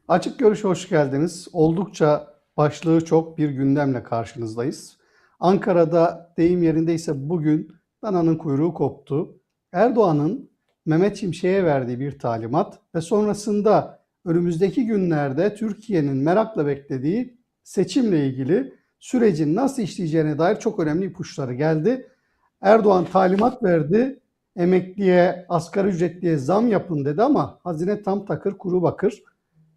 Açık Görüş'e hoş geldiniz. Oldukça başlığı çok bir gündemle karşınızdayız. Ankara'da deyim yerindeyse bugün dananın kuyruğu koptu. Erdoğan'ın Mehmet Şimşek'e verdiği bir talimat ve sonrasında önümüzdeki günlerde Türkiye'nin merakla beklediği seçimle ilgili sürecin nasıl işleyeceğine dair çok önemli ipuçları geldi. Erdoğan talimat verdi. Emekliye, asgari ücretliye zam yapın dedi ama hazine tam takır kuru bakır.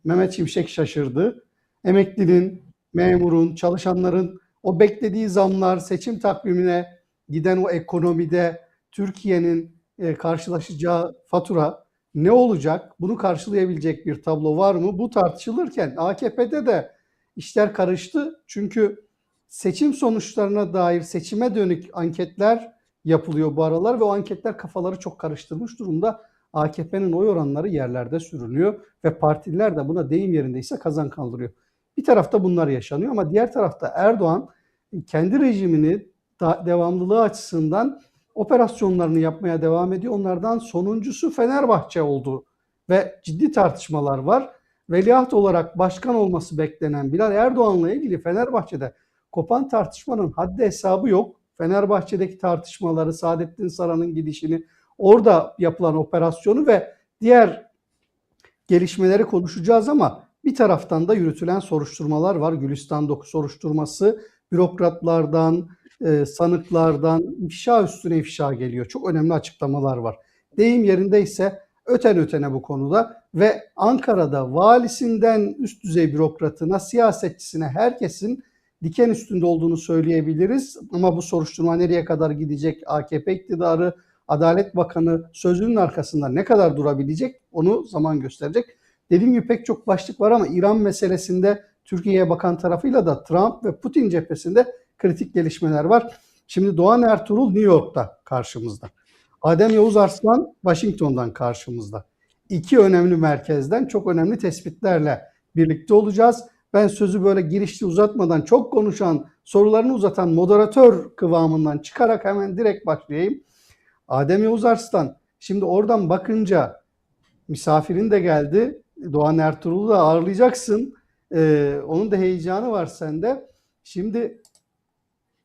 Mehmet Şimşek şaşırdı. Emeklinin, memurun, çalışanların o beklediği zamlar, seçim takvimine giden o ekonomide Türkiye'nin karşılaşacağı fatura ne olacak? Bunu karşılayabilecek bir tablo var mı? Bu tartışılırken AKP'de de işler karıştı. Çünkü seçim sonuçlarına dair seçime dönük anketler yapılıyor bu aralar ve o anketler kafaları çok karıştırmış durumda. AKP'nin oy oranları yerlerde sürünüyor ve partililer de buna deyim yerindeyse kazan kaldırıyor. Bir tarafta bunlar yaşanıyor ama diğer tarafta Erdoğan kendi rejimini devamlılığı açısından operasyonlarını yapmaya devam ediyor. Onlardan sonuncusu Fenerbahçe oldu ve ciddi tartışmalar var. Veliaht olarak başkan olması beklenen Bilal Erdoğan'la ilgili Fenerbahçe'de kopan tartışmanın haddi hesabı yok. Fenerbahçe'deki tartışmaları, Saadettin Saran'ın gidişini, orada yapılan operasyonu ve diğer gelişmeleri konuşacağız ama bir taraftan da yürütülen soruşturmalar var. Gülistan Doku soruşturması, bürokratlardan, sanıklardan ifşa üstüne ifşa geliyor. Çok önemli açıklamalar var. Deyim yerindeyse öten ötene bu konuda ve Ankara'da valisinden üst düzey bürokratına, siyasetçisine herkesin diken üstünde olduğunu söyleyebiliriz. Ama bu soruşturma nereye kadar gidecek? AKP iktidarı, Adalet Bakanı sözünün arkasında ne kadar durabilecek onu zaman gösterecek. Dediğim gibi pek çok başlık var ama İran meselesinde Türkiye'ye bakan tarafıyla da Trump ve Putin cephesinde kritik gelişmeler var. Şimdi Doğan Ertuğrul New York'ta karşımızda. Adem Yavuz Arslan Washington'dan karşımızda. İki önemli merkezden çok önemli tespitlerle birlikte olacağız. Ben sözü böyle girişli uzatmadan çok konuşan, sorularını uzatan moderatör kıvamından çıkarak hemen direkt başlayayım. Adem Yavuz Arslan, şimdi oradan bakınca misafirin de geldi. Doğan Ertuğrul'u da ağırlayacaksın. Onun da heyecanı var sende. Şimdi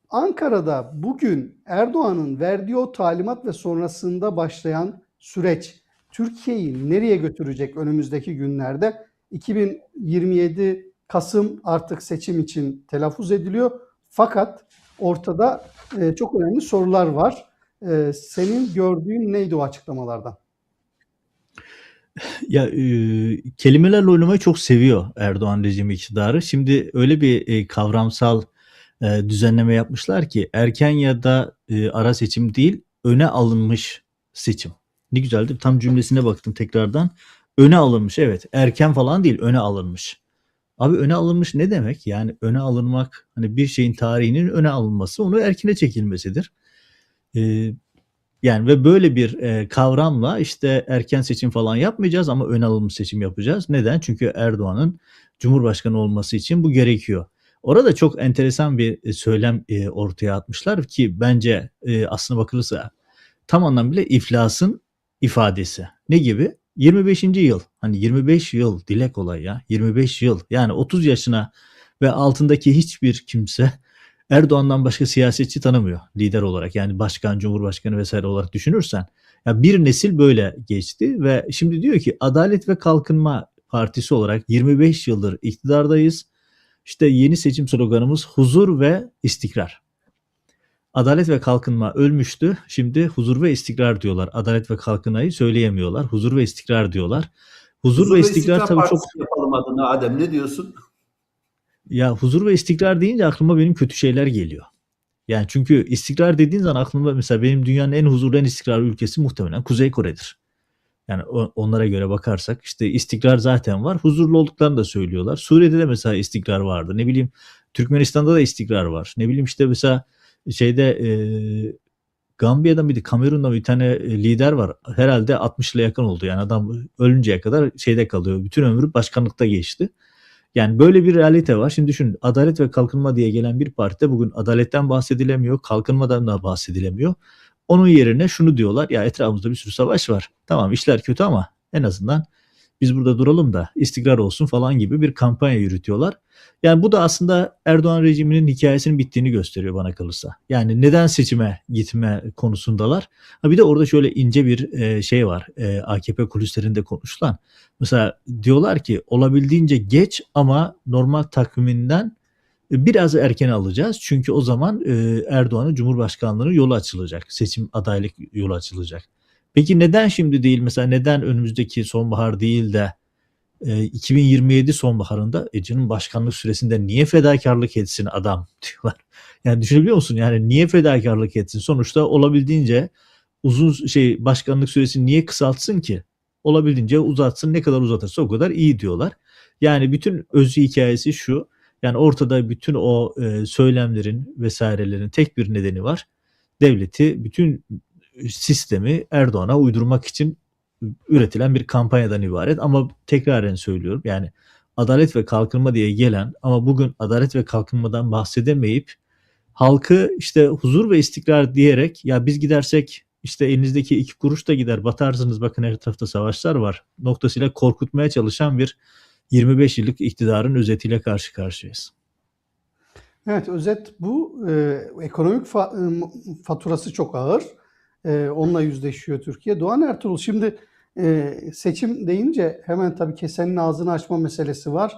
Ankara'da bugün Erdoğan'ın verdiği o talimat ve sonrasında başlayan süreç Türkiye'yi nereye götürecek önümüzdeki günlerde? 2027 Kasım artık seçim için telaffuz ediliyor. Fakat ortada çok önemli sorular var. Senin gördüğün neydi o açıklamalardan? Ya kelimelerle oynamayı çok seviyor Erdoğan rejimi iktidarı. Şimdi öyle bir kavramsal düzenleme yapmışlar ki erken ya da ara seçim değil, öne alınmış seçim. Ne güzel değil mi? Tam cümlesine baktım tekrardan. Öne alınmış, evet. Erken falan değil, öne alınmış. Abi öne alınmış ne demek? Yani öne alınmak, hani bir şeyin tarihinin öne alınması, onu erkene çekilmesidir. E, Yani ve böyle bir kavramla işte erken seçim falan yapmayacağız ama ön alınmış seçim yapacağız. Neden? Çünkü Erdoğan'ın Cumhurbaşkanı olması için bu gerekiyor. Orada çok enteresan bir söylem ortaya atmışlar ki bence aslına bakılırsa tam anlamıyla iflasın ifadesi. Ne gibi? 25. yıl. Hani 25 yıl, dile kolay ya. 25 yıl. Yani 30 yaşına ve altındaki hiçbir kimse Erdoğan'dan başka siyasetçi tanımıyor lider olarak. Yani başkan, cumhurbaşkanı vesaire olarak düşünürsen. Ya bir nesil böyle geçti ve şimdi diyor ki Adalet ve Kalkınma Partisi olarak 25 yıldır iktidardayız. İşte yeni seçim sloganımız huzur ve istikrar. Adalet ve kalkınma ölmüştü. Şimdi huzur ve istikrar diyorlar. Adalet ve kalkınmayı söyleyemiyorlar. Huzur ve istikrar diyorlar. Huzur ve Huzur ve istikrar İstikrar tabii çok... Partisi yapalım adına Adem, ne diyorsun? Ya huzur ve istikrar deyince aklıma benim kötü şeyler geliyor. Yani çünkü istikrar dediğin zaman aklıma mesela benim dünyanın en huzurlu, en istikrarlı ülkesi muhtemelen Kuzey Kore'dir. Yani onlara göre bakarsak işte istikrar zaten var. Huzurlu olduklarını da söylüyorlar. Suriye'de de mesela istikrar vardı. Ne bileyim Türkmenistan'da da istikrar var. Ne bileyim işte mesela şeyde Gambiya'da mıydı, Kamerun'da bir tane lider var. Herhalde 60 ile yakın oldu. Yani adam ölünceye kadar şeyde kalıyor. Bütün ömrü başkanlıkta geçti. Yani böyle bir realite var. Şimdi düşün, Adalet ve Kalkınma diye gelen bir partide bugün adaletten bahsedilemiyor, kalkınmadan da bahsedilemiyor. Onun yerine şunu diyorlar, ya etrafımızda bir sürü savaş var. Tamam işler kötü ama en azından Biz burada duralım da istikrar olsun falan gibi bir kampanya yürütüyorlar. Yani bu da aslında Erdoğan rejiminin hikayesinin bittiğini gösteriyor bana kalırsa. Yani neden seçime gitme konusundalar. Ha bir de orada şöyle ince bir şey var. AKP kulislerinde konuşulan. Mesela diyorlar ki olabildiğince geç ama normal takviminden biraz erken alacağız. Çünkü o zaman Erdoğan'ın Cumhurbaşkanlığı'nın yolu açılacak. Seçim adaylık yolu açılacak. Peki neden şimdi değil? Mesela neden önümüzdeki sonbahar değil de 2027 sonbaharında Ece'nin başkanlık süresinde niye fedakarlık etsin adam diyorlar. Yani düşünebiliyor musun? Yani niye fedakarlık etsin? Sonuçta olabildiğince uzun başkanlık süresini niye kısaltsın ki? Olabildiğince uzatsın. Ne kadar uzatırsa o kadar iyi diyorlar. Yani bütün özü hikayesi şu. Yani ortada bütün o söylemlerin vesairelerin tek bir nedeni var. Devleti, bütün sistemi Erdoğan'a uydurmak için üretilen bir kampanyadan ibaret. Ama tekraren söylüyorum, yani Adalet ve Kalkınma diye gelen ama bugün Adalet ve Kalkınmadan bahsedemeyip halkı işte huzur ve istikrar diyerek ya biz gidersek işte elinizdeki 2 kuruş da gider batarsınız bakın her tarafta savaşlar var noktasıyla korkutmaya çalışan bir 25 yıllık iktidarın özetiyle karşı karşıyayız. Evet, özet bu. Ekonomik faturası çok ağır. Onunla yüzleşiyor Türkiye. Doğan Ertuğrul, şimdi seçim deyince hemen tabii kesenin ağzını açma meselesi var.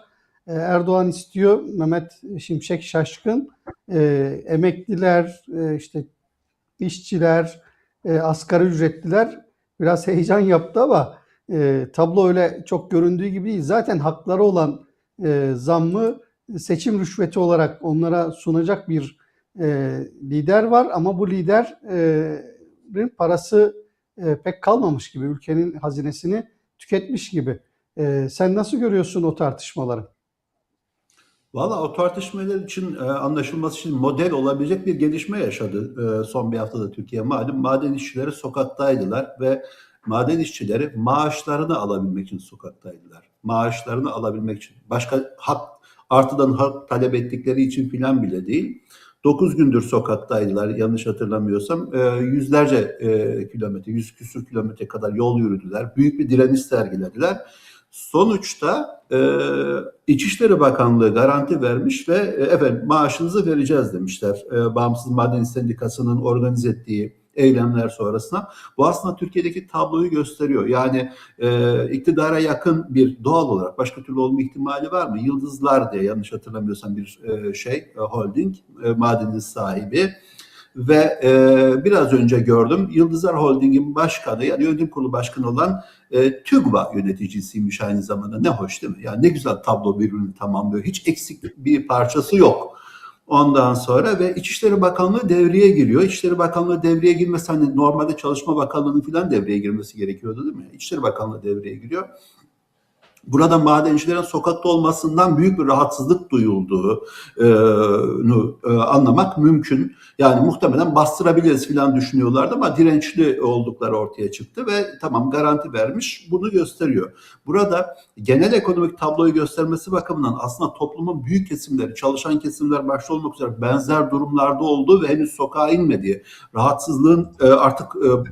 Erdoğan istiyor, Mehmet Şimşek şaşkın. Emekliler, işte işçiler, asgari ücretliler biraz heyecan yaptı ama tablo öyle çok göründüğü gibi değil. Zaten hakları olan zammı seçim rüşveti olarak onlara sunacak bir lider var ama bu liderin parası pek kalmamış gibi, ülkenin hazinesini tüketmiş gibi. Sen nasıl görüyorsun o tartışmaları? Valla o tartışmalar için anlaşılması için model olabilecek bir gelişme yaşadı son bir haftada Türkiye. Malum maden işçileri sokaktaydılar ve maden işçileri maaşlarını alabilmek için sokaktaydılar. Maaşlarını alabilmek için. Başka hak, artıdan hak talep ettikleri için filan bile değil. 9 gündür sokaktaydılar yanlış hatırlamıyorsam. Yüzlerce kilometre, 100 küsur kilometre kadar yol yürüdüler. Büyük bir direniş sergilediler. Sonuçta İçişleri Bakanlığı garanti vermiş ve efendim maaşınızı vereceğiz demişler. Bağımsız Maden Sendikası'nın organize ettiği eylemler sonrasında. Bu aslında Türkiye'deki tabloyu gösteriyor. Yani iktidara yakın bir doğal olarak başka türlü olma ihtimali var mı? Yıldızlar diye yanlış hatırlamıyorsam bir holding madenin sahibi. Ve biraz önce gördüm Yıldızlar Holding'in başkanı yani yönetim kurulu başkanı olan TÜGVA yöneticisiymiş aynı zamanda. Ne hoş değil mi? Yani ne güzel tablo birbirini tamamlıyor. Hiç eksik bir parçası yok. Ondan sonra ve İçişleri Bakanlığı devreye giriyor. İçişleri Bakanlığı devreye girmesi hani normalde Çalışma Bakanlığı'nın falan devreye girmesi gerekiyordu değil mi? İçişleri Bakanlığı devreye giriyor. Burada madencilerin sokakta olmasından büyük bir rahatsızlık duyulduğunu anlamak mümkün. Yani muhtemelen bastırabiliriz falan düşünüyorlardı ama dirençli oldukları ortaya çıktı ve tamam garanti vermiş bunu gösteriyor. Burada genel ekonomik tabloyu göstermesi bakımından aslında toplumun büyük kesimleri, çalışan kesimler başta olmak üzere benzer durumlarda olduğu ve henüz sokağa inmediği, rahatsızlığın artık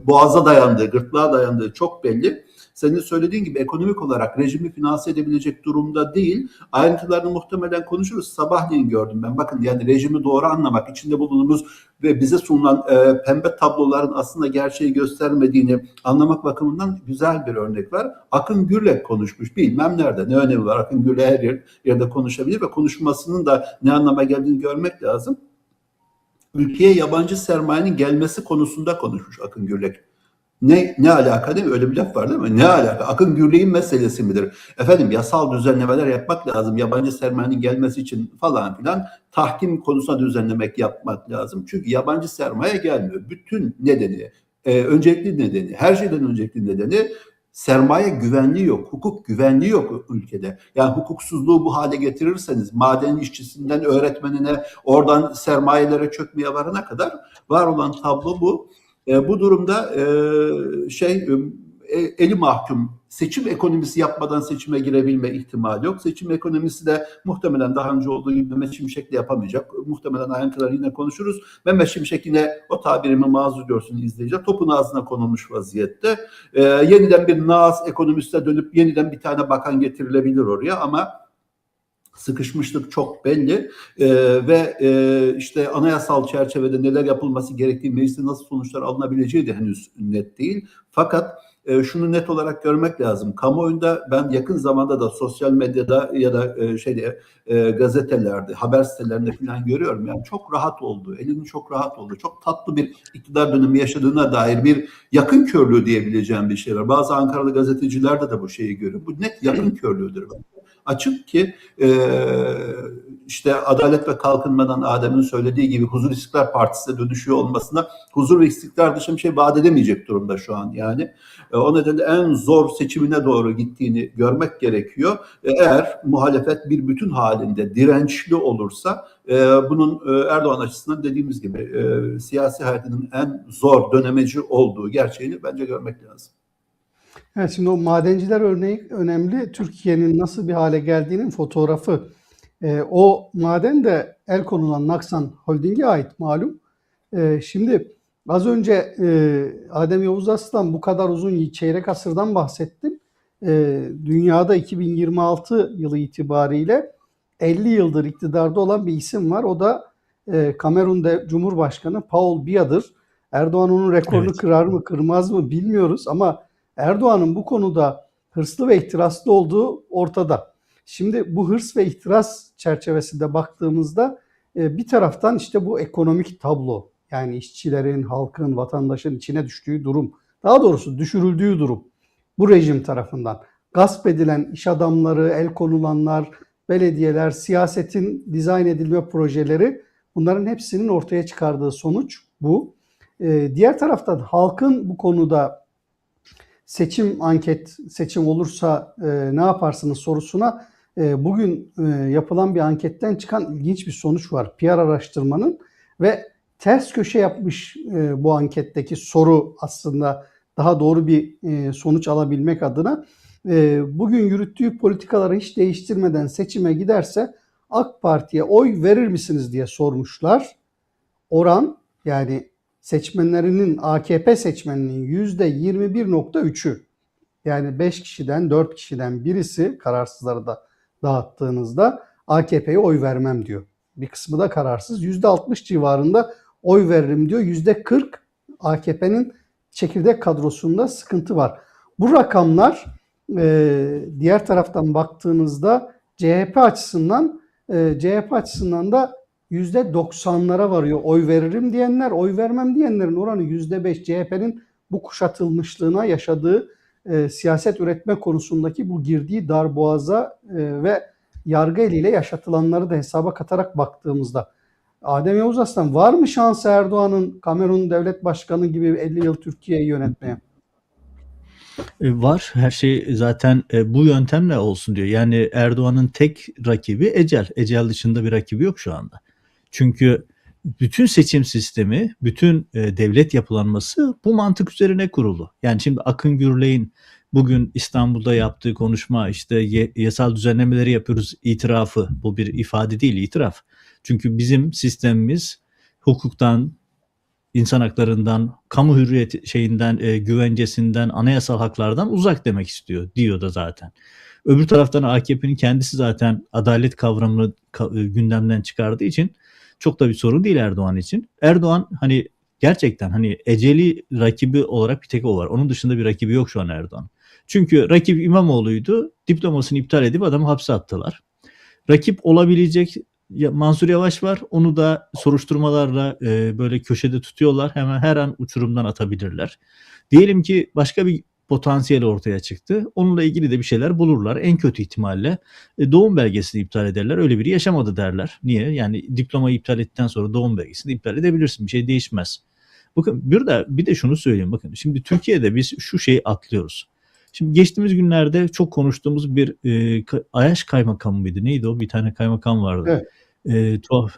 boğaza dayandığı, gırtlağa dayandığı çok belli. Senin söylediğin gibi ekonomik olarak rejimi finanse edebilecek durumda değil. Ayrıntılarını muhtemelen konuşuruz. Sabahleyin gördüm ben. Bakın yani rejimi doğru anlamak, içinde bulunduğumuz ve bize sunulan pembe tabloların aslında gerçeği göstermediğini anlamak bakımından güzel bir örnek var. Akın Gürlek konuşmuş. Bilmem nerede ne önemi var. Akın Gürlek her yerde konuşabilir ve konuşmasının da ne anlama geldiğini görmek lazım. Ülkeye yabancı sermayenin gelmesi konusunda konuşmuş Akın Gürlek. Ne alaka değil mi? Öyle bir laf var değil mi? Ne alaka? Akın Gürlek'in meselesi midir? Efendim yasal düzenlemeler yapmak lazım. Yabancı sermayenin gelmesi için falan filan tahkim konusunda düzenlemek yapmak lazım. Çünkü yabancı sermaye gelmiyor. Bütün nedeni, öncelikli nedeni, her şeyden öncelikli nedeni sermaye güvenliği yok. Hukuk güvenliği yok ülkede. Yani hukuksuzluğu bu hale getirirseniz maden işçisinden öğretmenine oradan sermayelere çökmeye varana kadar var olan tablo bu. Bu durumda eli mahkum. Seçim ekonomisi yapmadan seçime girebilme ihtimali yok. Seçim ekonomisi de muhtemelen daha önce olduğu gibi Mehmet Şimşek'le yapamayacak. Muhtemelen ayrıntılar yine konuşuruz. Mehmet Şimşek yine, o tabirimi mazur görsün izleyiciler, topun ağzına konulmuş vaziyette. Yeniden bir Naas ekonomiste dönüp yeniden bir tane bakan getirilebilir oraya ama sıkışmışlık çok belli ve işte anayasal çerçevede neler yapılması gerektiği, mecliste nasıl sonuçlar alınabileceği de henüz net değil. Fakat şunu net olarak görmek lazım. Kamuoyunda ben yakın zamanda da sosyal medyada ya da gazetelerde, haber sitelerinde falan görüyorum. Yani çok rahat oldu, elinin çok rahat oldu. Çok tatlı bir iktidar dönemi yaşadığına dair bir yakın körlüğü diyebileceğim bir şey var. Bazı Ankaralı gazetecilerde de bu şeyi görüyor. Bu net yakın körlüğüdür. Açık ki işte Adalet ve Kalkınma'dan Adem'in söylediği gibi Huzur İstikrar Partisi'ne dönüşüyor olmasına huzur ve istikrar dışı bir şey vaat edemeyecek durumda şu an yani. O nedenle en zor seçimine doğru gittiğini görmek gerekiyor. Eğer muhalefet bir bütün halinde dirençli olursa bunun Erdoğan açısından dediğimiz gibi siyasi hayatının en zor dönemeci olduğu gerçeğini bence görmek lazım. Evet, şimdi o madenciler örneği önemli. Türkiye'nin nasıl bir hale geldiğinin fotoğrafı. O maden de el konulan Naksan Holding'e ait malum. Şimdi az önce Adem Yavuz Aslan bu kadar uzun çeyrek asırdan bahsettim. Dünyada 2026 yılı itibariyle 50 yıldır iktidarda olan bir isim var. O da Kamerun Cumhurbaşkanı Paul Biya'dır. Erdoğan onun rekorunu Evet. kırar mı kırmaz mı bilmiyoruz ama Erdoğan'ın bu konuda hırslı ve ihtiraslı olduğu ortada. Şimdi bu hırs ve ihtiras çerçevesinde baktığımızda bir taraftan işte bu ekonomik tablo, yani işçilerin, halkın, vatandaşın içine düştüğü durum, daha doğrusu düşürüldüğü durum bu rejim tarafından. Gasp edilen iş adamları, el konulanlar, belediyeler, siyasetin dizayn edilme projeleri, bunların hepsinin ortaya çıkardığı sonuç bu. Diğer taraftan halkın bu konuda seçim olursa ne yaparsınız sorusuna bugün yapılan bir anketten çıkan ilginç bir sonuç var. PR araştırmanın ve ters köşe yapmış bu anketteki soru aslında daha doğru bir sonuç alabilmek adına. Bugün yürüttüğü politikaları hiç değiştirmeden seçime giderse AK Parti'ye oy verir misiniz diye sormuşlar. Oran, yani seçmenlerinin, AKP seçmeninin %21.3'ü, yani 5 kişiden 4 kişiden birisi, kararsızları da dağıttığınızda, AKP'ye oy vermem diyor. Bir kısmı da kararsız. %60 civarında oy veririm diyor. %40 AKP'nin çekirdek kadrosunda sıkıntı var. Bu rakamlar diğer taraftan baktığınızda CHP açısından da %90'lara varıyor. Oy veririm diyenler, oy vermem diyenlerin oranı %5. CHP'nin bu kuşatılmışlığına, yaşadığı siyaset üretme konusundaki bu girdiği darboğaza ve yargı eliyle yaşatılanları da hesaba katarak baktığımızda, Adem Yavuz Aslan, var mı şansı Erdoğan'ın Kamerun devlet başkanı gibi 50 yıl Türkiye'yi yönetmeye? Var. Her şey zaten bu yöntemle olsun diyor. Yani Erdoğan'ın tek rakibi ecel. Ecel dışında bir rakibi yok şu anda. Çünkü bütün seçim sistemi, bütün devlet yapılanması bu mantık üzerine kurulu. Yani şimdi Akın Gürley'in bugün İstanbul'da yaptığı konuşma, işte yasal düzenlemeleri yapıyoruz itirafı, bu bir ifade değil, itiraf. Çünkü bizim sistemimiz hukuktan, insan haklarından, kamu hürriyeti güvencesinden, anayasal haklardan uzak demek istiyor, diyor da zaten. Öbür taraftan AKP'nin kendisi zaten adalet kavramını gündemden çıkardığı için çok da bir sorun değil Erdoğan için. Erdoğan gerçekten eceli rakibi olarak bir tek o var. Onun dışında bir rakibi yok şu an Erdoğan. Çünkü rakip İmamoğlu'ydu. Diplomasını iptal edip adamı hapse attılar. Rakip olabilecek Mansur Yavaş var. Onu da soruşturmalarla böyle köşede tutuyorlar. Hemen her an uçurumdan atabilirler. Diyelim ki başka bir potansiyel ortaya çıktı. Onunla ilgili de bir şeyler bulurlar. En kötü ihtimalle doğum belgesini iptal ederler. Öyle biri yaşamadı derler. Niye? Yani diplomayı iptal ettikten sonra doğum belgesini iptal edebilirsin. Bir şey değişmez. Bakın bir de şunu söyleyeyim. Bakın şimdi Türkiye'de biz şu şeyi atlıyoruz. Şimdi geçtiğimiz günlerde çok konuştuğumuz bir Ayaş kaymakamı mıydı? Neydi o? Bir tane kaymakam vardı. Evet. Tuhaf.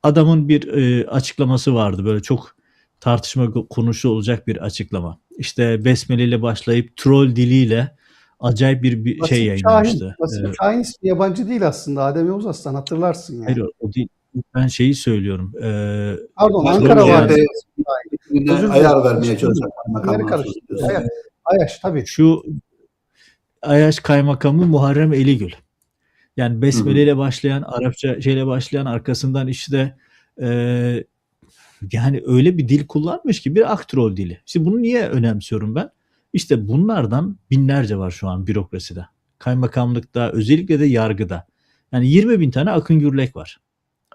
Adamın bir açıklaması vardı. Böyle çok tartışma konusu olacak bir açıklama. işte Besmele ile başlayıp troll diliyle acayip bir şey Vasip Şahin. yayınlamıştı. Vasip Şahin ismi yabancı değil aslında. Adem Yavuz Aslan hatırlarsın Hayır yani. o değil. Ben şeyi söylüyorum. Pardon, Ben Ankara troll valisi. yani. CHP'ye Özür ayar dilerim. vermeye çalışan İsimleri kaymakamdan karıştırdım. söylüyorsun. Ayaş tabii. Şu Ayaş Kaymakamı Muharrem Eligül. Yani Hı Besmele hı. ile başlayan, Arapça şeyle başlayan, arkasından işte yani öyle bir dil kullanmış ki bir aktrol dili. İşte bunu niye önemsiyorum ben? İşte bunlardan binlerce var şu an bürokraside. Kaymakamlıkta, özellikle de yargıda. Yani 20 bin tane akın gürlek var.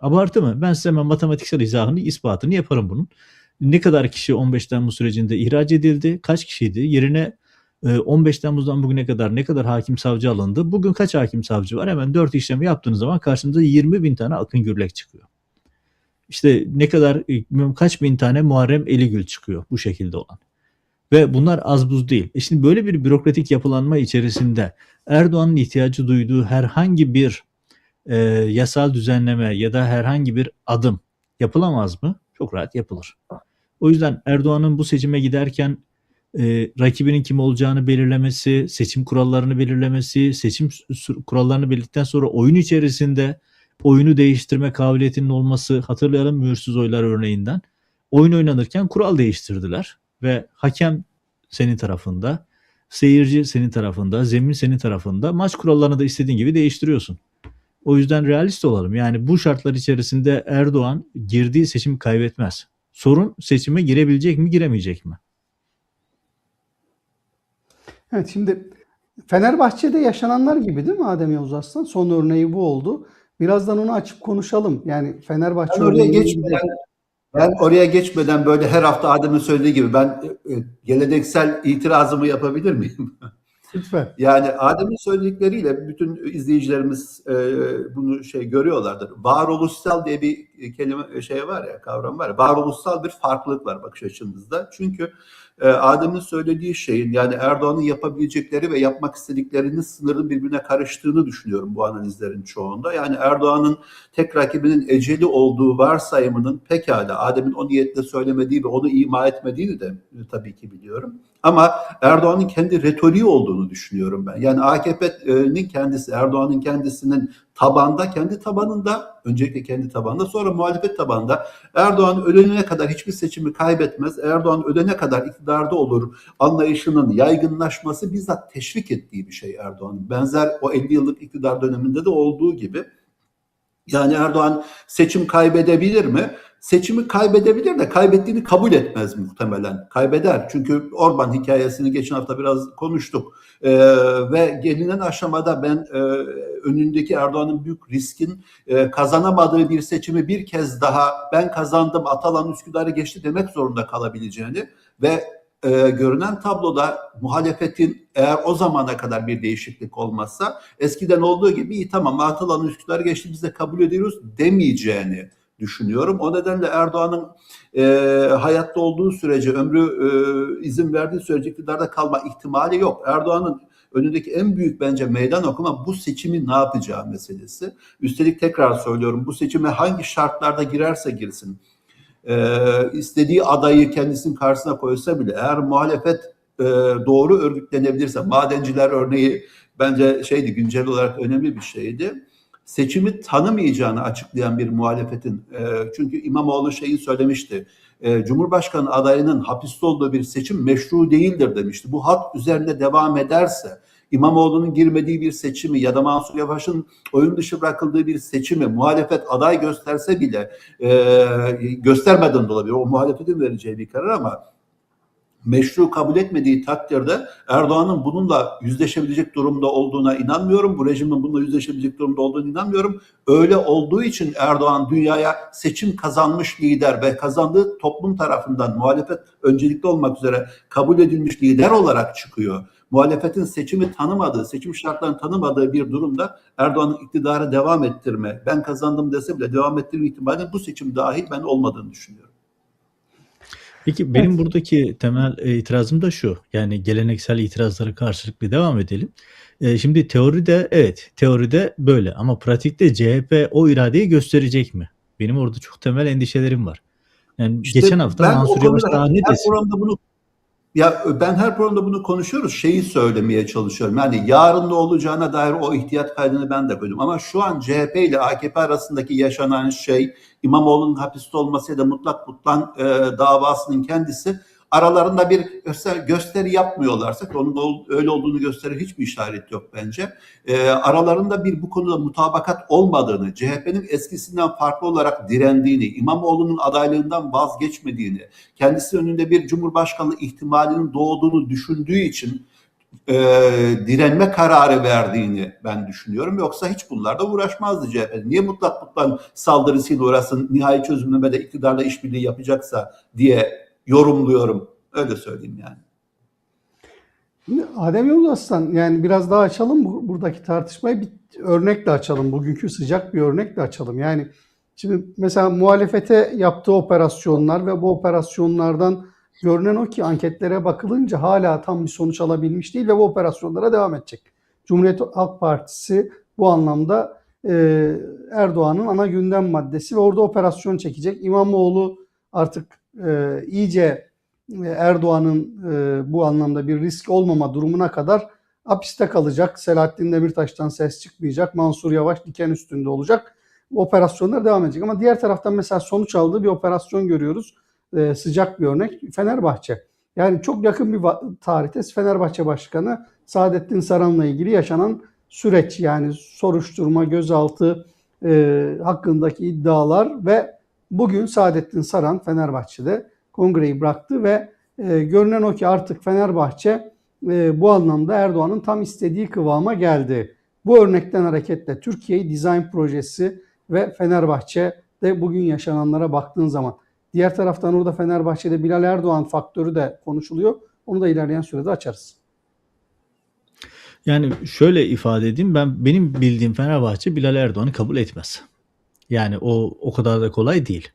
Abartı mı? Ben size hemen matematiksel izahını, ispatını yaparım bunun. Ne kadar kişi 15 Temmuz sürecinde ihraç edildi? Kaç kişiydi? Yerine 15 Temmuz'dan bugüne kadar ne kadar hakim savcı alındı? Bugün kaç hakim savcı var? Hemen 4 işlemi yaptığınız zaman karşınıza 20 bin tane akın gürlek çıkıyor. İşte ne kadar, kaç bin tane Muharrem Eligül çıkıyor bu şekilde olan. Ve bunlar az buz değil. Şimdi böyle bir bürokratik yapılanma içerisinde Erdoğan'ın ihtiyacı duyduğu herhangi bir yasal düzenleme ya da herhangi bir adım yapılamaz mı? Çok rahat yapılır. O yüzden Erdoğan'ın bu seçime giderken rakibinin kim olacağını belirlemesi, seçim kurallarını belirlemesi, seçim kurallarını belirledikten sonra oyun içerisinde oyunu değiştirme kabiliyetinin olması, hatırlayalım mühürsüz oylar örneğinden. Oyun oynanırken kural değiştirdiler ve hakem senin tarafında, seyirci senin tarafında, zemin senin tarafında. Maç kurallarını da istediğin gibi değiştiriyorsun. O yüzden realist olalım. Yani bu şartlar içerisinde Erdoğan girdiği seçimi kaybetmez. Sorun seçime girebilecek mi, giremeyecek mi? Evet, şimdi Fenerbahçe'de yaşananlar gibi değil mi Adem Yavuz Aslan? Son örneği bu oldu. Birazdan onu açıp konuşalım. Yani Fenerbahçe Ben oraya örneği geçmeden Ben oraya geçmeden böyle her hafta Adem'in söylediği gibi ben geleneksel itirazımı yapabilir miyim? lütfen. Yani Adem'in söyledikleriyle bütün izleyicilerimiz bunu görüyorlardır. Varoluşsal diye bir kelime var ya, kavram var ya. Varoluşsal bir farklılık var bakış açımızda. Çünkü Adem'in söylediği şeyin, yani Erdoğan'ın yapabilecekleri ve yapmak istediklerinin sınırının birbirine karıştığını düşünüyorum bu analizlerin çoğunda. Yani Erdoğan'ın tek rakibinin eceli olduğu varsayımının pekala Adem'in o niyetle söylemediği ve onu ima etmediğini de tabii ki biliyorum. Ama Erdoğan'ın kendi retoriği olduğunu düşünüyorum ben. Yani AKP'nin kendisi, Erdoğan'ın kendisinin kendi tabanında, öncelikle kendi tabanında, sonra muhalefet tabanında Erdoğan ölene kadar hiçbir seçimi kaybetmez, Erdoğan ölene kadar iktidarda olur anlayışının yaygınlaşması bizzat teşvik ettiği bir şey Erdoğan'ın. Benzer o 50 yıllık iktidar döneminde de olduğu gibi. Yani Erdoğan seçim kaybedebilir mi? Seçimi kaybedebilir de kaybettiğini kabul etmez muhtemelen. Kaybeder. Çünkü Orban hikayesini geçen hafta biraz konuştuk. Ve gelinen aşamada ben önündeki Erdoğan'ın büyük riskin kazanamadığı bir seçimi bir kez daha ben kazandım, Atalan Üsküdar'ı geçti demek zorunda kalabileceğini ve görünen tabloda muhalefetin eğer o zamana kadar bir değişiklik olmazsa eskiden olduğu gibi iyi tamam Atalan Üsküdar'ı geçti biz de kabul ediyoruz demeyeceğini düşünüyorum. O nedenle Erdoğan'ın hayatta olduğu sürece, ömrü izin verdiği sürece iktidarda kalma ihtimali yok. Erdoğan'ın önündeki en büyük bence meydan okuma bu seçimi ne yapacağı meselesi. Üstelik tekrar söylüyorum, bu seçime hangi şartlarda girerse girsin, istediği adayı kendisinin karşısına koysa bile eğer muhalefet doğru örgütlenebilirse, madenciler örneği bence güncel olarak önemli bir şeydi. Seçimi tanımayacağını açıklayan bir muhalefetin, çünkü İmamoğlu söylemişti, Cumhurbaşkanı adayının hapiste olduğu bir seçim meşru değildir demişti. Bu hat üzerine devam ederse, İmamoğlu'nun girmediği bir seçimi ya da Mansur Yavaş'ın oyun dışı bırakıldığı bir seçimi muhalefet aday gösterse bile göstermeden de olabilir. O muhalefetin vereceği bir karar ama meşru kabul etmediği takdirde Erdoğan'ın bununla yüzleşebilecek durumda olduğuna inanmıyorum. Bu rejimin bununla yüzleşebilecek durumda olduğuna inanmıyorum. Öyle olduğu için Erdoğan dünyaya seçim kazanmış lider ve kazandığı toplum tarafından muhalefet öncelikli olmak üzere kabul edilmiş lider olarak çıkıyor. Muhalefetin seçimi tanımadığı, seçim şartlarını tanımadığı bir durumda Erdoğan'ın iktidarı devam ettirme, ben kazandım dese bile devam ettirme ihtimalinin bu seçim dahil ben olmadığını düşünüyorum. Peki benim buradaki temel itirazım da şu. Yani geleneksel itirazlara karşılıklı devam edelim. Şimdi teoride böyle ama pratikte CHP o iradeyi gösterecek mi? Benim orada çok temel endişelerim var. Yani İşte geçen hafta ben o Mansur Yavaş konuda daha ne her desin? programda bunu Ya ben her programda bunu konuşuyoruz. Şeyi söylemeye çalışıyorum. Yani yarın ne olacağına dair o ihtiyat kaydını ben de koydum. Ama şu an CHP ile AKP arasındaki yaşanan şey, İmamoğlu'nun hapiste olması ya da mutlak kutlan davasının kendisi, aralarında bir gösteri yapmıyorlarsa, onun öyle olduğunu gösterir hiçbir işaret yok bence. Aralarında bir bu konuda mutabakat olmadığını, CHP'nin eskisinden farklı olarak direndiğini, İmamoğlu'nun adaylığından vazgeçmediğini, kendisi önünde bir cumhurbaşkanlığı ihtimalinin doğduğunu düşündüğü için e, direnme kararı verdiğini ben düşünüyorum. Yoksa hiç bunlarla uğraşmazdı CHP. Niye mutlak kutlan saldırısıyla uğraşsın, nihai çözümlemede iktidarla işbirliği yapacaksa diye yorumluyorum. Öyle söyleyeyim yani. Şimdi Adem Yavuz Aslan, yani biraz daha açalım buradaki tartışmayı, bir örnekle açalım. Bugünkü sıcak bir örnekle açalım. Yani şimdi mesela muhalefete yaptığı operasyonlar ve bu operasyonlardan görünen o ki anketlere bakılınca hala tam bir sonuç alabilmiş değil ve bu operasyonlara devam edecek. Cumhuriyet Halk Partisi bu anlamda Erdoğan'ın ana gündem maddesi ve orada operasyon çekecek. İmamoğlu artık iyice Erdoğan'ın bu anlamda bir risk olmama durumuna kadar hapiste kalacak. Selahattin Demirtaş'tan ses çıkmayacak. Mansur Yavaş diken üstünde olacak. Bu operasyonlar devam edecek. Ama diğer taraftan mesela sonuç aldığı bir operasyon görüyoruz. Sıcak bir örnek. Fenerbahçe. Yani çok yakın bir tarihte Fenerbahçe Başkanı Saadettin Saran'la ilgili yaşanan süreç, yani soruşturma, gözaltı hakkındaki iddialar ve bugün Saadettin Saran Fenerbahçe'de kongreyi bıraktı ve görünen o ki artık Fenerbahçe bu anlamda Erdoğan'ın tam istediği kıvama geldi. Bu örnekten hareketle Türkiye Design Projesi ve Fenerbahçe'de bugün yaşananlara baktığın zaman, diğer taraftan orada Fenerbahçe'de Bilal Erdoğan faktörü de konuşuluyor. Onu da ilerleyen sürede açarız. Yani şöyle ifade edeyim, benim bildiğim Fenerbahçe Bilal Erdoğan'ı kabul etmez. Yani o kadar da kolay değil.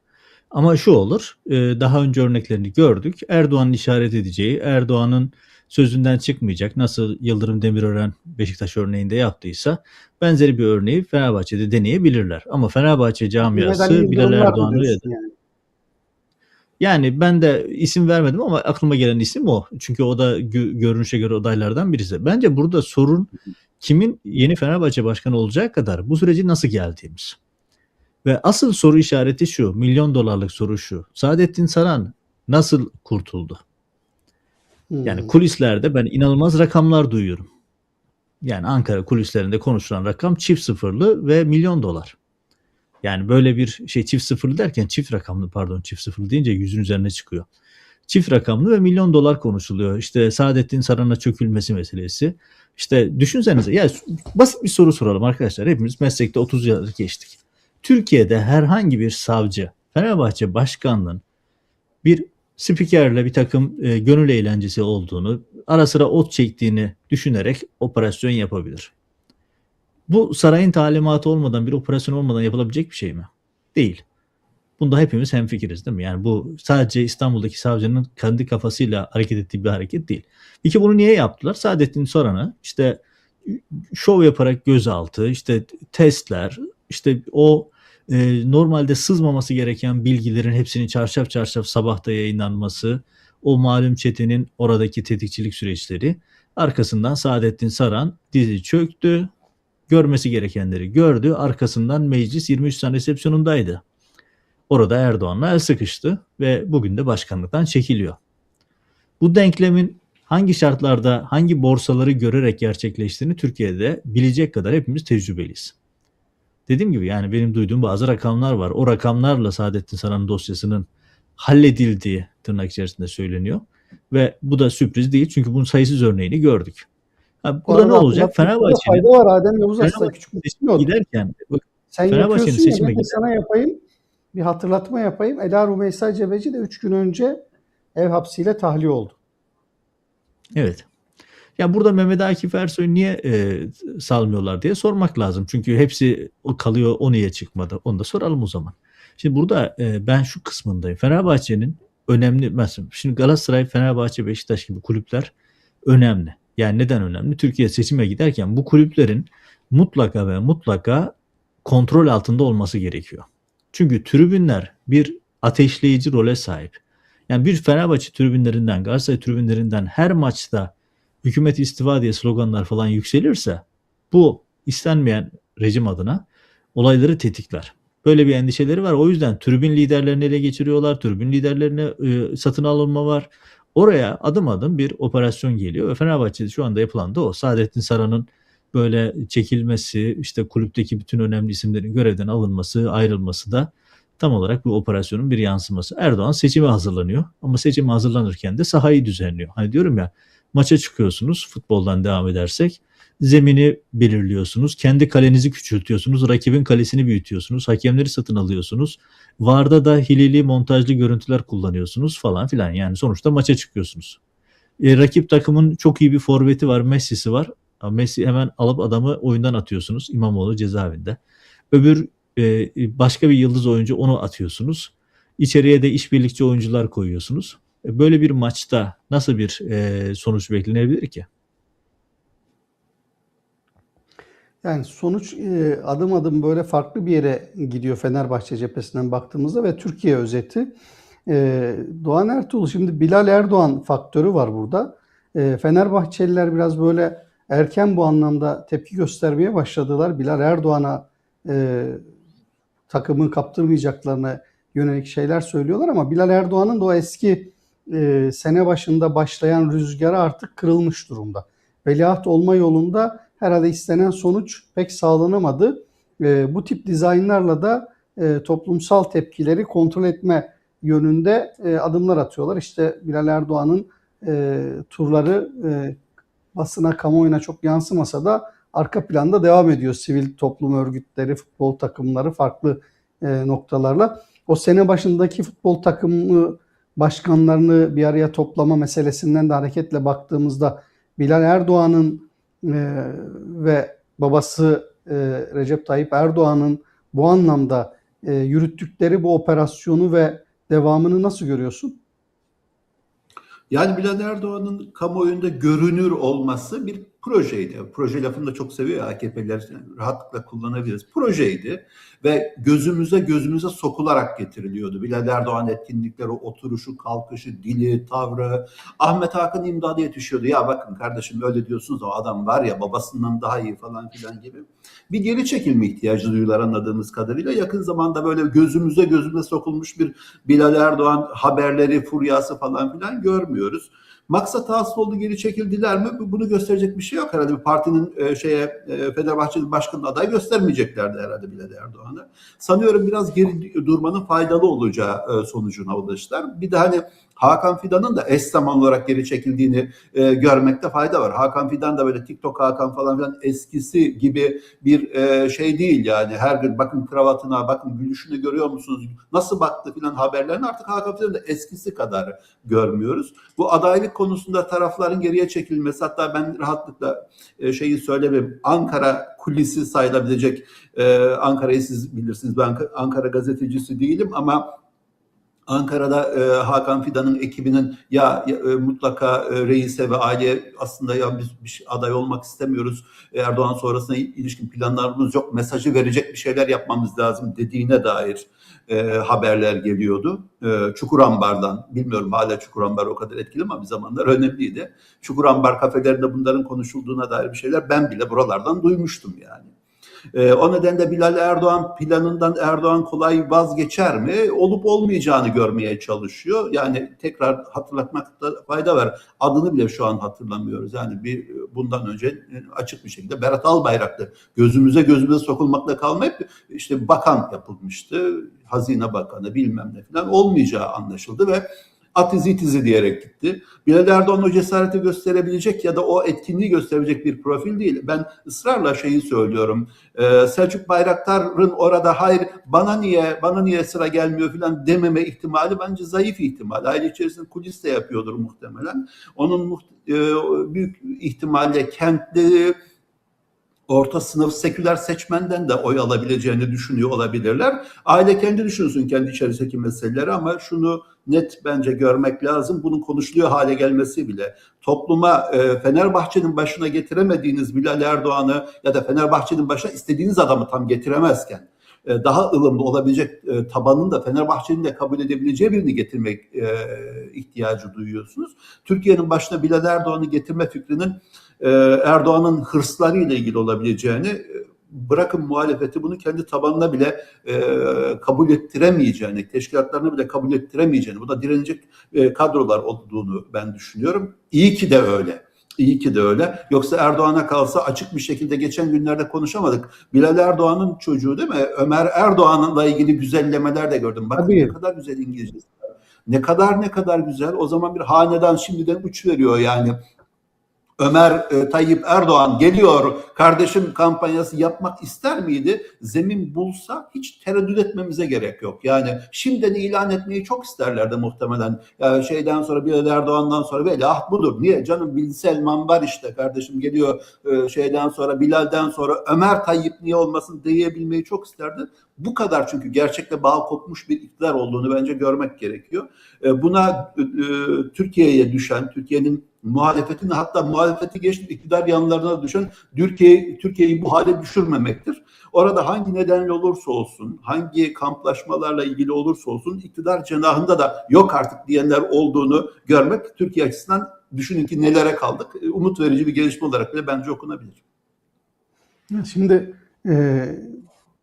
Ama şu olur, daha önce örneklerini gördük. Erdoğan'ın işaret edeceği, Erdoğan'ın sözünden çıkmayacak. Nasıl Yıldırım Demirören Beşiktaş örneğinde yaptıysa benzeri bir örneği Fenerbahçe'de deneyebilirler. Ama Fenerbahçe camiası Bilal Erdoğan'ı yani ben de isim vermedim ama aklıma gelen isim o. Çünkü o da görünüşe göre adaylardan birisi. Bence burada sorun kimin yeni Fenerbahçe başkanı olacağı kadar bu süreci nasıl geldiğimiz. Ve asıl soru işareti şu, milyon dolarlık soru şu. Saadettin Saran nasıl kurtuldu? Yani kulislerde ben inanılmaz rakamlar duyuyorum. Yani Ankara kulislerinde konuşulan rakam çift sıfırlı ve milyon dolar. Yani böyle bir şey, çift sıfırlı derken çift rakamlı, pardon, çift sıfırlı deyince yüzün üzerine çıkıyor. Çift rakamlı ve milyon dolar konuşuluyor. İşte Saadettin Saran'a çökülmesi meselesi. İşte düşünsenize, ya basit bir soru soralım arkadaşlar. Hepimiz meslekte 30 yıl geçtik. Türkiye'de herhangi bir savcı Fenerbahçe başkanlığının bir spikerle bir takım gönül eğlencesi olduğunu, ara sıra ot çektiğini düşünerek operasyon yapabilir. Bu sarayın talimatı olmadan, bir operasyon olmadan yapılabilecek bir şey mi? Değil. Bunda hepimiz hemfikiriz değil mi? Yani bu sadece İstanbul'daki savcının kendi kafasıyla hareket ettiği bir hareket değil. Peki bunu niye yaptılar? Saadettin Saran'ı işte şov yaparak gözaltı, işte testler, işte o normalde sızmaması gereken bilgilerin hepsinin çarşaf çarşaf sabahta yayınlanması, o malum çetenin oradaki tetikçilik süreçleri, arkasından Saadettin Saran dizi çöktü, görmesi gerekenleri gördü, arkasından meclis 23 tane resepsiyonundaydı. Orada Erdoğan'la el sıkıştı ve bugün de başkanlıktan çekiliyor. Bu denklemin hangi şartlarda, hangi borsaları görerek gerçekleştiğini Türkiye'de bilecek kadar hepimiz tecrübeliyiz. Dediğim gibi yani benim duyduğum bazı rakamlar var. O rakamlarla Saadettin Saran'ın dosyasının halledildiği tırnak içerisinde söyleniyor. Ve bu da sürpriz değil çünkü bunun sayısız örneğini gördük. Burada ne olacak? Fenerbahçe'nin fayda var Adem Yavuz Aslan, küçük bir giderken sen Fenerbahçe'nin yapıyorsun ya, seçime ben de sana yapayım. Bir hatırlatma yapayım. Ela Rumeysa Cebeci de 3 gün önce ev hapsiyle tahliye oldu. Evet. Ya burada Mehmet Akif Ersoy'u niye salmıyorlar diye sormak lazım. Çünkü hepsi o kalıyor, o niye çıkmadı? Onu da soralım o zaman. Şimdi burada ben şu kısmındayım. Fenerbahçe'nin önemli, mesela şimdi Galatasaray, Fenerbahçe, Beşiktaş gibi kulüpler önemli. Yani neden önemli? Türkiye seçime giderken bu kulüplerin mutlaka ve mutlaka kontrol altında olması gerekiyor. Çünkü tribünler bir ateşleyici role sahip. Yani bir Fenerbahçe tribünlerinden, Galatasaray tribünlerinden her maçta hükümet istifa diye sloganlar falan yükselirse bu istenmeyen rejim adına olayları tetikler. Böyle bir endişeleri var. O yüzden tribün liderlerini ele geçiriyorlar. Tribün liderlerine satın alınma var. Oraya adım adım bir operasyon geliyor ve Fenerbahçe'de şu anda yapılan da o. Saadettin Saran'ın böyle çekilmesi, işte kulüpteki bütün önemli isimlerin görevden alınması, ayrılması da tam olarak bu operasyonun bir yansıması. Erdoğan seçime hazırlanıyor ama seçime hazırlanırken de sahayı düzenliyor. Hani diyorum ya, maça çıkıyorsunuz, futboldan devam edersek, zemini belirliyorsunuz, kendi kalenizi küçültüyorsunuz, rakibin kalesini büyütüyorsunuz, hakemleri satın alıyorsunuz, VAR'da da hileli montajlı görüntüler kullanıyorsunuz falan filan. Yani sonuçta maça çıkıyorsunuz. Rakip takımın çok iyi bir forveti var, Messi'si var. Messi hemen alıp adamı oyundan atıyorsunuz. İmamoğlu cezaevinde. Öbür başka bir yıldız oyuncu, onu atıyorsunuz. İçeriye de işbirlikçi oyuncular koyuyorsunuz. Böyle bir maçta nasıl bir sonuç beklenebilir ki? Yani sonuç adım adım böyle farklı bir yere gidiyor Fenerbahçe cephesinden baktığımızda ve Türkiye özeti. Doğan Ertuğrul, şimdi Bilal Erdoğan faktörü var burada. Fenerbahçeliler biraz böyle erken bu anlamda tepki göstermeye başladılar. Bilal Erdoğan'a takımı kaptırmayacaklarına yönelik şeyler söylüyorlar ama Bilal Erdoğan'ın da o eski sene başında başlayan rüzgarı artık kırılmış durumda. Veliaht olma yolunda herhalde istenen sonuç pek sağlanamadı. Bu tip dizaynlarla da toplumsal tepkileri kontrol etme yönünde adımlar atıyorlar. İşte Bilal Erdoğan'ın turları basına, kamuoyuna çok yansımasa da arka planda devam ediyor. Sivil toplum örgütleri, futbol takımları farklı noktalarla. O sene başındaki futbol takımı başkanlarını bir araya toplama meselesinden de hareketle baktığımızda Bilal Erdoğan'ın ve babası Recep Tayyip Erdoğan'ın bu anlamda yürüttükleri bu operasyonu ve devamını nasıl görüyorsun? Yani Bilal Erdoğan'ın kamuoyunda görünür olması bir projeydi. Proje lafını da çok seviyor ya AKP'liler, rahatlıkla kullanabiliriz. Projeydi ve gözümüze sokularak getiriliyordu. Bilal Erdoğan etkinlikleri, oturuşu, kalkışı, dili, tavrı. Ahmet Hakan imdada yetişiyordu. Ya bakın kardeşim, öyle diyorsunuz, o adam var ya babasından daha iyi falan filan gibi. Bir geri çekilme ihtiyacı duyuyorlar anladığımız kadarıyla. Yakın zamanda böyle gözümüze sokulmuş bir Bilal Erdoğan haberleri, furyası falan filan görmüyoruz. Maksat hasıl oldu, geri çekildiler mi? Bunu gösterecek bir şey yok herhalde. Bir partinin Fenerbahçe'nin başkanı aday göstermeyeceklerdi herhalde Bilal Erdoğan'ı. Sanıyorum biraz geri durmanın faydalı olacağı sonucuna ulaştılar. Bir de hani Hakan Fidan'ın da eş zamanlı olarak geri çekildiğini görmekte fayda var. Hakan Fidan da böyle TikTok Hakan falan filan eskisi gibi bir şey değil yani. Her gün bakın kravatına, bakın gülüşünü görüyor musunuz? Nasıl baktı filan haberlerini artık Hakan Fidan'ı da eskisi kadar görmüyoruz. Bu adaylık konusunda tarafların geriye çekilmesi, hatta ben rahatlıkla şeyi söylemeyeyim, Ankara kulisi sayılabilecek, Ankara'yı siz bilirsiniz, ben Ankara gazetecisi değilim ama Ankara'da Hakan Fidan'ın ekibinin mutlaka reise ve aileye aslında ya biz bir aday olmak istemiyoruz, Erdoğan sonrasına ilişkin planlarımız yok, mesajı verecek bir şeyler yapmamız lazım dediğine dair haberler geliyordu. Çukurambar'dan, bilmiyorum hala Çukurambar o kadar etkili ama bir zamanlar önemliydi. Çukurambar kafelerinde bunların konuşulduğuna dair bir şeyler ben bile buralardan duymuştum yani. O nedenle Bilal Erdoğan planından Erdoğan kolay vazgeçer mi? Olup olmayacağını görmeye çalışıyor. Yani tekrar hatırlatmakta fayda var. Adını bile şu an hatırlamıyoruz. Yani bundan önce açık bir şekilde Berat Albayrak'tı. Gözümüze sokulmakla kalmayıp işte bakan yapılmıştı. Hazine Bakanı bilmem ne falan olmayacağı anlaşıldı ve atizi diyerek gitti. Bilal Erdoğan o cesareti gösterebilecek ya da o etkinliği gösterebilecek bir profil değil. Ben ısrarla şeyi söylüyorum. Selçuk Bayraktar'ın orada hayır bana niye sıra gelmiyor falan dememe ihtimali bence zayıf ihtimal. Aile içerisinde kulis de yapıyordur muhtemelen. Onun büyük ihtimalle kentli orta sınıf seküler seçmenden de oy alabileceğini düşünüyor olabilirler. Aile kendi düşünsün kendi içerisindeki meseleleri ama şunu net bence görmek lazım. Bunun konuşuluyor hale gelmesi bile topluma Fenerbahçe'nin başına getiremediğiniz Bilal Erdoğan'ı ya da Fenerbahçe'nin başına istediğiniz adamı tam getiremezken daha ılımlı olabilecek tabanın da Fenerbahçe'nin de kabul edebileceği birini getirmek ihtiyacı duyuyorsunuz. Türkiye'nin başına Bilal Erdoğan'ı getirme fikrinin Erdoğan'ın hırslarıyla ilgili olabileceğini, bırakın muhalefeti, bunu kendi tabanına bile kabul ettiremeyeceğini, teşkilatlarına bile kabul ettiremeyeceğini, bu da direnecek kadrolar olduğunu ben düşünüyorum. İyi ki de öyle. İyi ki de öyle. Yoksa Erdoğan'a kalsa, açık bir şekilde geçen günlerde konuşamadık. Bilal Erdoğan'ın çocuğu değil mi? Ömer Erdoğan'la ilgili güzellemeler de gördüm. Bakın Tabii. ne kadar güzel İngilizcesi. Ne kadar güzel. O zaman bir hanedan şimdiden uç veriyor yani. Ömer Tayyip Erdoğan geliyor kardeşim kampanyası yapmak ister miydi? Zemin bulsa hiç tereddüt etmemize gerek yok. Yani şimdiden ilan etmeyi çok isterlerdi muhtemelen. Yani şeyden sonra, Bilal Erdoğan'dan sonra böyle budur. Niye canım, Selman var işte kardeşim geliyor şeyden sonra, Bilal'den sonra Ömer Tayyip niye olmasın diyebilmeyi çok isterdi. Bu kadar, çünkü gerçekle bağ kopmuş bir iktidar olduğunu bence görmek gerekiyor. Buna Türkiye'ye düşen, Türkiye'nin muhalefetin, hatta muhalefeti geçtim iktidar yanlarına düşen Türkiye'yi bu hale düşürmemektir. Orada hangi nedenle olursa olsun, hangi kamplaşmalarla ilgili olursa olsun iktidar cenahında da yok artık diyenler olduğunu görmek Türkiye açısından, düşünün ki nelere kaldık, umut verici bir gelişme olarak bile bence okunabilir. Şimdi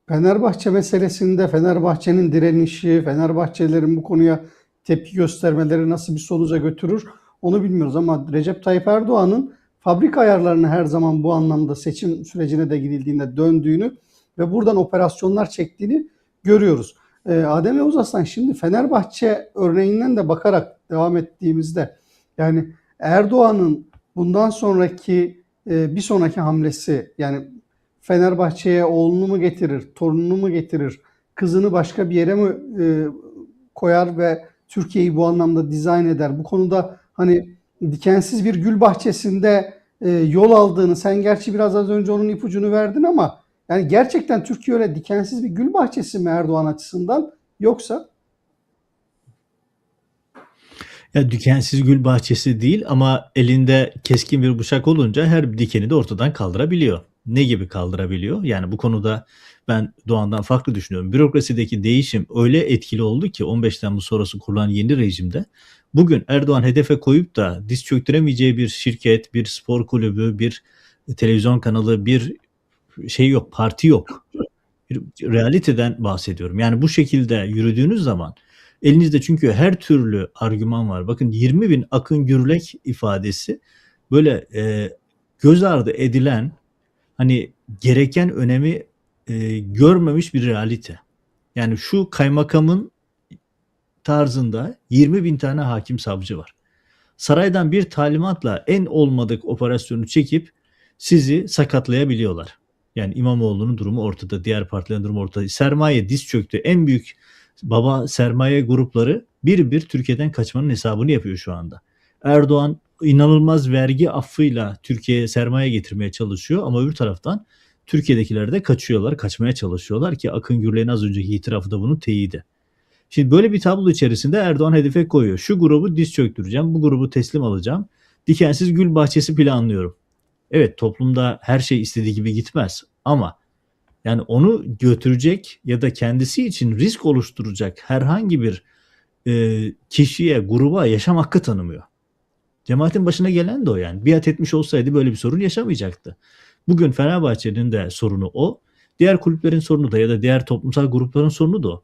Fenerbahçe meselesinde Fenerbahçe'nin direnişi, Fenerbahçelilerin bu konuya tepki göstermeleri nasıl bir sonuca götürür onu bilmiyoruz. Ama Recep Tayyip Erdoğan'ın fabrika ayarlarını her zaman bu anlamda seçim sürecine de gidildiğinde döndüğünü ve buradan operasyonlar çektiğini görüyoruz. Adem Yavuz Aslan, şimdi Fenerbahçe örneğinden de bakarak devam ettiğimizde, yani Erdoğan'ın bundan sonraki bir sonraki hamlesi, yani Fenerbahçe'ye oğlunu mu getirir, torununu mu getirir, kızını başka bir yere mi koyar ve Türkiye'yi bu anlamda dizayn eder? Bu konuda hani dikensiz bir gül bahçesinde yol aldığını, sen gerçi biraz az önce onun ipucunu verdin ama yani gerçekten Türkiye öyle dikensiz bir gül bahçesi mi Erdoğan açısından, yoksa? Ya dikensiz gül bahçesi değil ama elinde keskin bir bıçak olunca her dikeni de ortadan kaldırabiliyor. Ne gibi kaldırabiliyor? Yani bu konuda ben Doğan'dan farklı düşünüyorum. Bürokrasideki değişim öyle etkili oldu ki 15 Temmuz sonrası kurulan yeni rejimde bugün Erdoğan hedefe koyup da diz çöktüremeyeceği bir şirket, bir spor kulübü, bir televizyon kanalı, bir şey yok, parti yok. Bir realiteden bahsediyorum. Yani bu şekilde yürüdüğünüz zaman elinizde çünkü her türlü argüman var. Bakın 20.000 Akın Gürlek ifadesi böyle göz ardı edilen, hani gereken önemi görmemiş bir realite. Yani şu kaymakamın tarzında 20.000 tane hakim savcı var. Saraydan bir talimatla en olmadık operasyonu çekip sizi sakatlayabiliyorlar. Yani İmamoğlu'nun durumu ortada, diğer partilerin durumu ortada. Sermaye diz çöktü. En büyük baba sermaye grupları bir Türkiye'den kaçmanın hesabını yapıyor şu anda. Erdoğan inanılmaz vergi affıyla Türkiye'ye sermaye getirmeye çalışıyor ama öbür taraftan Türkiye'dekiler de kaçıyorlar, kaçmaya çalışıyorlar ki Akın Gürlek'in az önceki itirafı da bunun teyidi. Şimdi böyle bir tablo içerisinde Erdoğan hedefe koyuyor. Şu grubu diz çöktüreceğim, bu grubu teslim alacağım. Dikensiz gül bahçesi planlıyorum. Evet, toplumda her şey istediği gibi gitmez ama yani onu götürecek ya da kendisi için risk oluşturacak herhangi bir kişiye, gruba yaşam hakkı tanımıyor. Cemaatin başına gelen de o yani. Biat etmiş olsaydı böyle bir sorun yaşamayacaktı. Bugün Fenerbahçe'nin de sorunu o. Diğer kulüplerin sorunu da ya da diğer toplumsal grupların sorunu da o.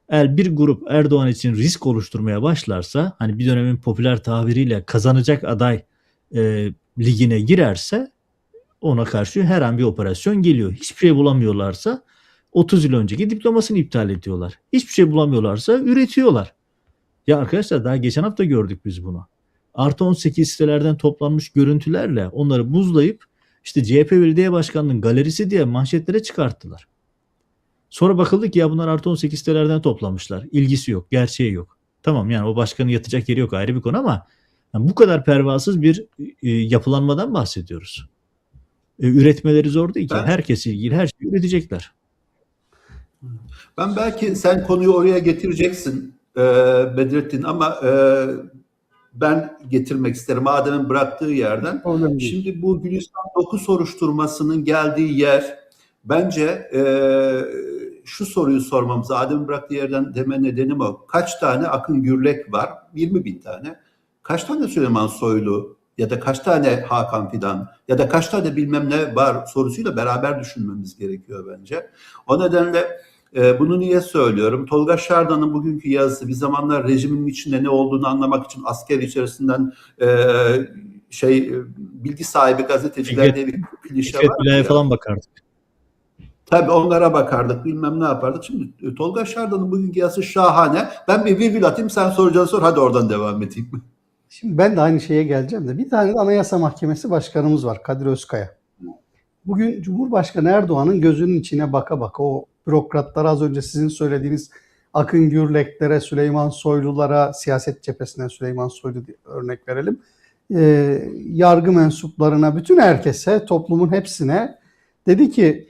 Eğer bir grup Erdoğan için risk oluşturmaya başlarsa, hani bir dönemin popüler tabiriyle kazanacak aday ligine girerse ona karşı her an bir operasyon geliyor. Hiçbir şey bulamıyorlarsa 30 yıl önceki diplomasını iptal ediyorlar. Hiçbir şey bulamıyorlarsa üretiyorlar. Ya arkadaşlar, daha geçen hafta gördük biz bunu. Artı 18 sitelerden toplanmış görüntülerle onları buzlayıp işte CHP Belediye Başkanı'nın galerisi diye manşetlere çıkarttılar. Sonra bakıldı ki ya bunlar artı 18 sitelerden toplanmışlar. İlgisi yok, gerçeği yok. Tamam, yani o başkanın yatacak yeri yok, ayrı bir konu ama yani bu kadar pervasız bir yapılanmadan bahsediyoruz. Üretmeleri zor değil ki. Herkes ilgili her şeyi üretecekler. Ben belki sen konuyu oraya getireceksin Bedrettin ama ben getirmek isterim Adem'in bıraktığı yerden. Şimdi bu Gülistan 9 soruşturmasının geldiği yer bence şu soruyu sormamız, Adem'in bıraktığı yerden deme nedenim o. Kaç tane Akın Gürlek var? 20.000 tane. Kaç tane Süleyman Soylu ya da kaç tane Hakan Fidan ya da kaç tane bilmem ne var sorusuyla beraber düşünmemiz gerekiyor bence. O nedenle bunu niye söylüyorum? Tolga Şardan'ın bugünkü yazısı bir zamanlar rejimin içinde ne olduğunu anlamak için asker içerisinden bilgi sahibi gazeteciler diye bir klişe Fikret var Bilal'e ya. falan bakardık. Tabii onlara bakardık, bilmem ne yapardık. Şimdi Tolga Şardan'ın bugünkü yazısı şahane. Ben bir virgül atayım, sen soracağını sor, hadi oradan devam edeyim. Şimdi ben de aynı şeye geleceğim de bir tane de Anayasa Mahkemesi Başkanımız var, Kadir Özkaya. Bugün Cumhurbaşkanı Erdoğan'ın gözünün içine baka baka o bürokratlara, az önce sizin söylediğiniz Akın Gürleklere, Süleyman Soylulara, siyaset cephesinden Süleyman Soylu diye örnek verelim, yargı mensuplarına, bütün herkese, toplumun hepsine dedi ki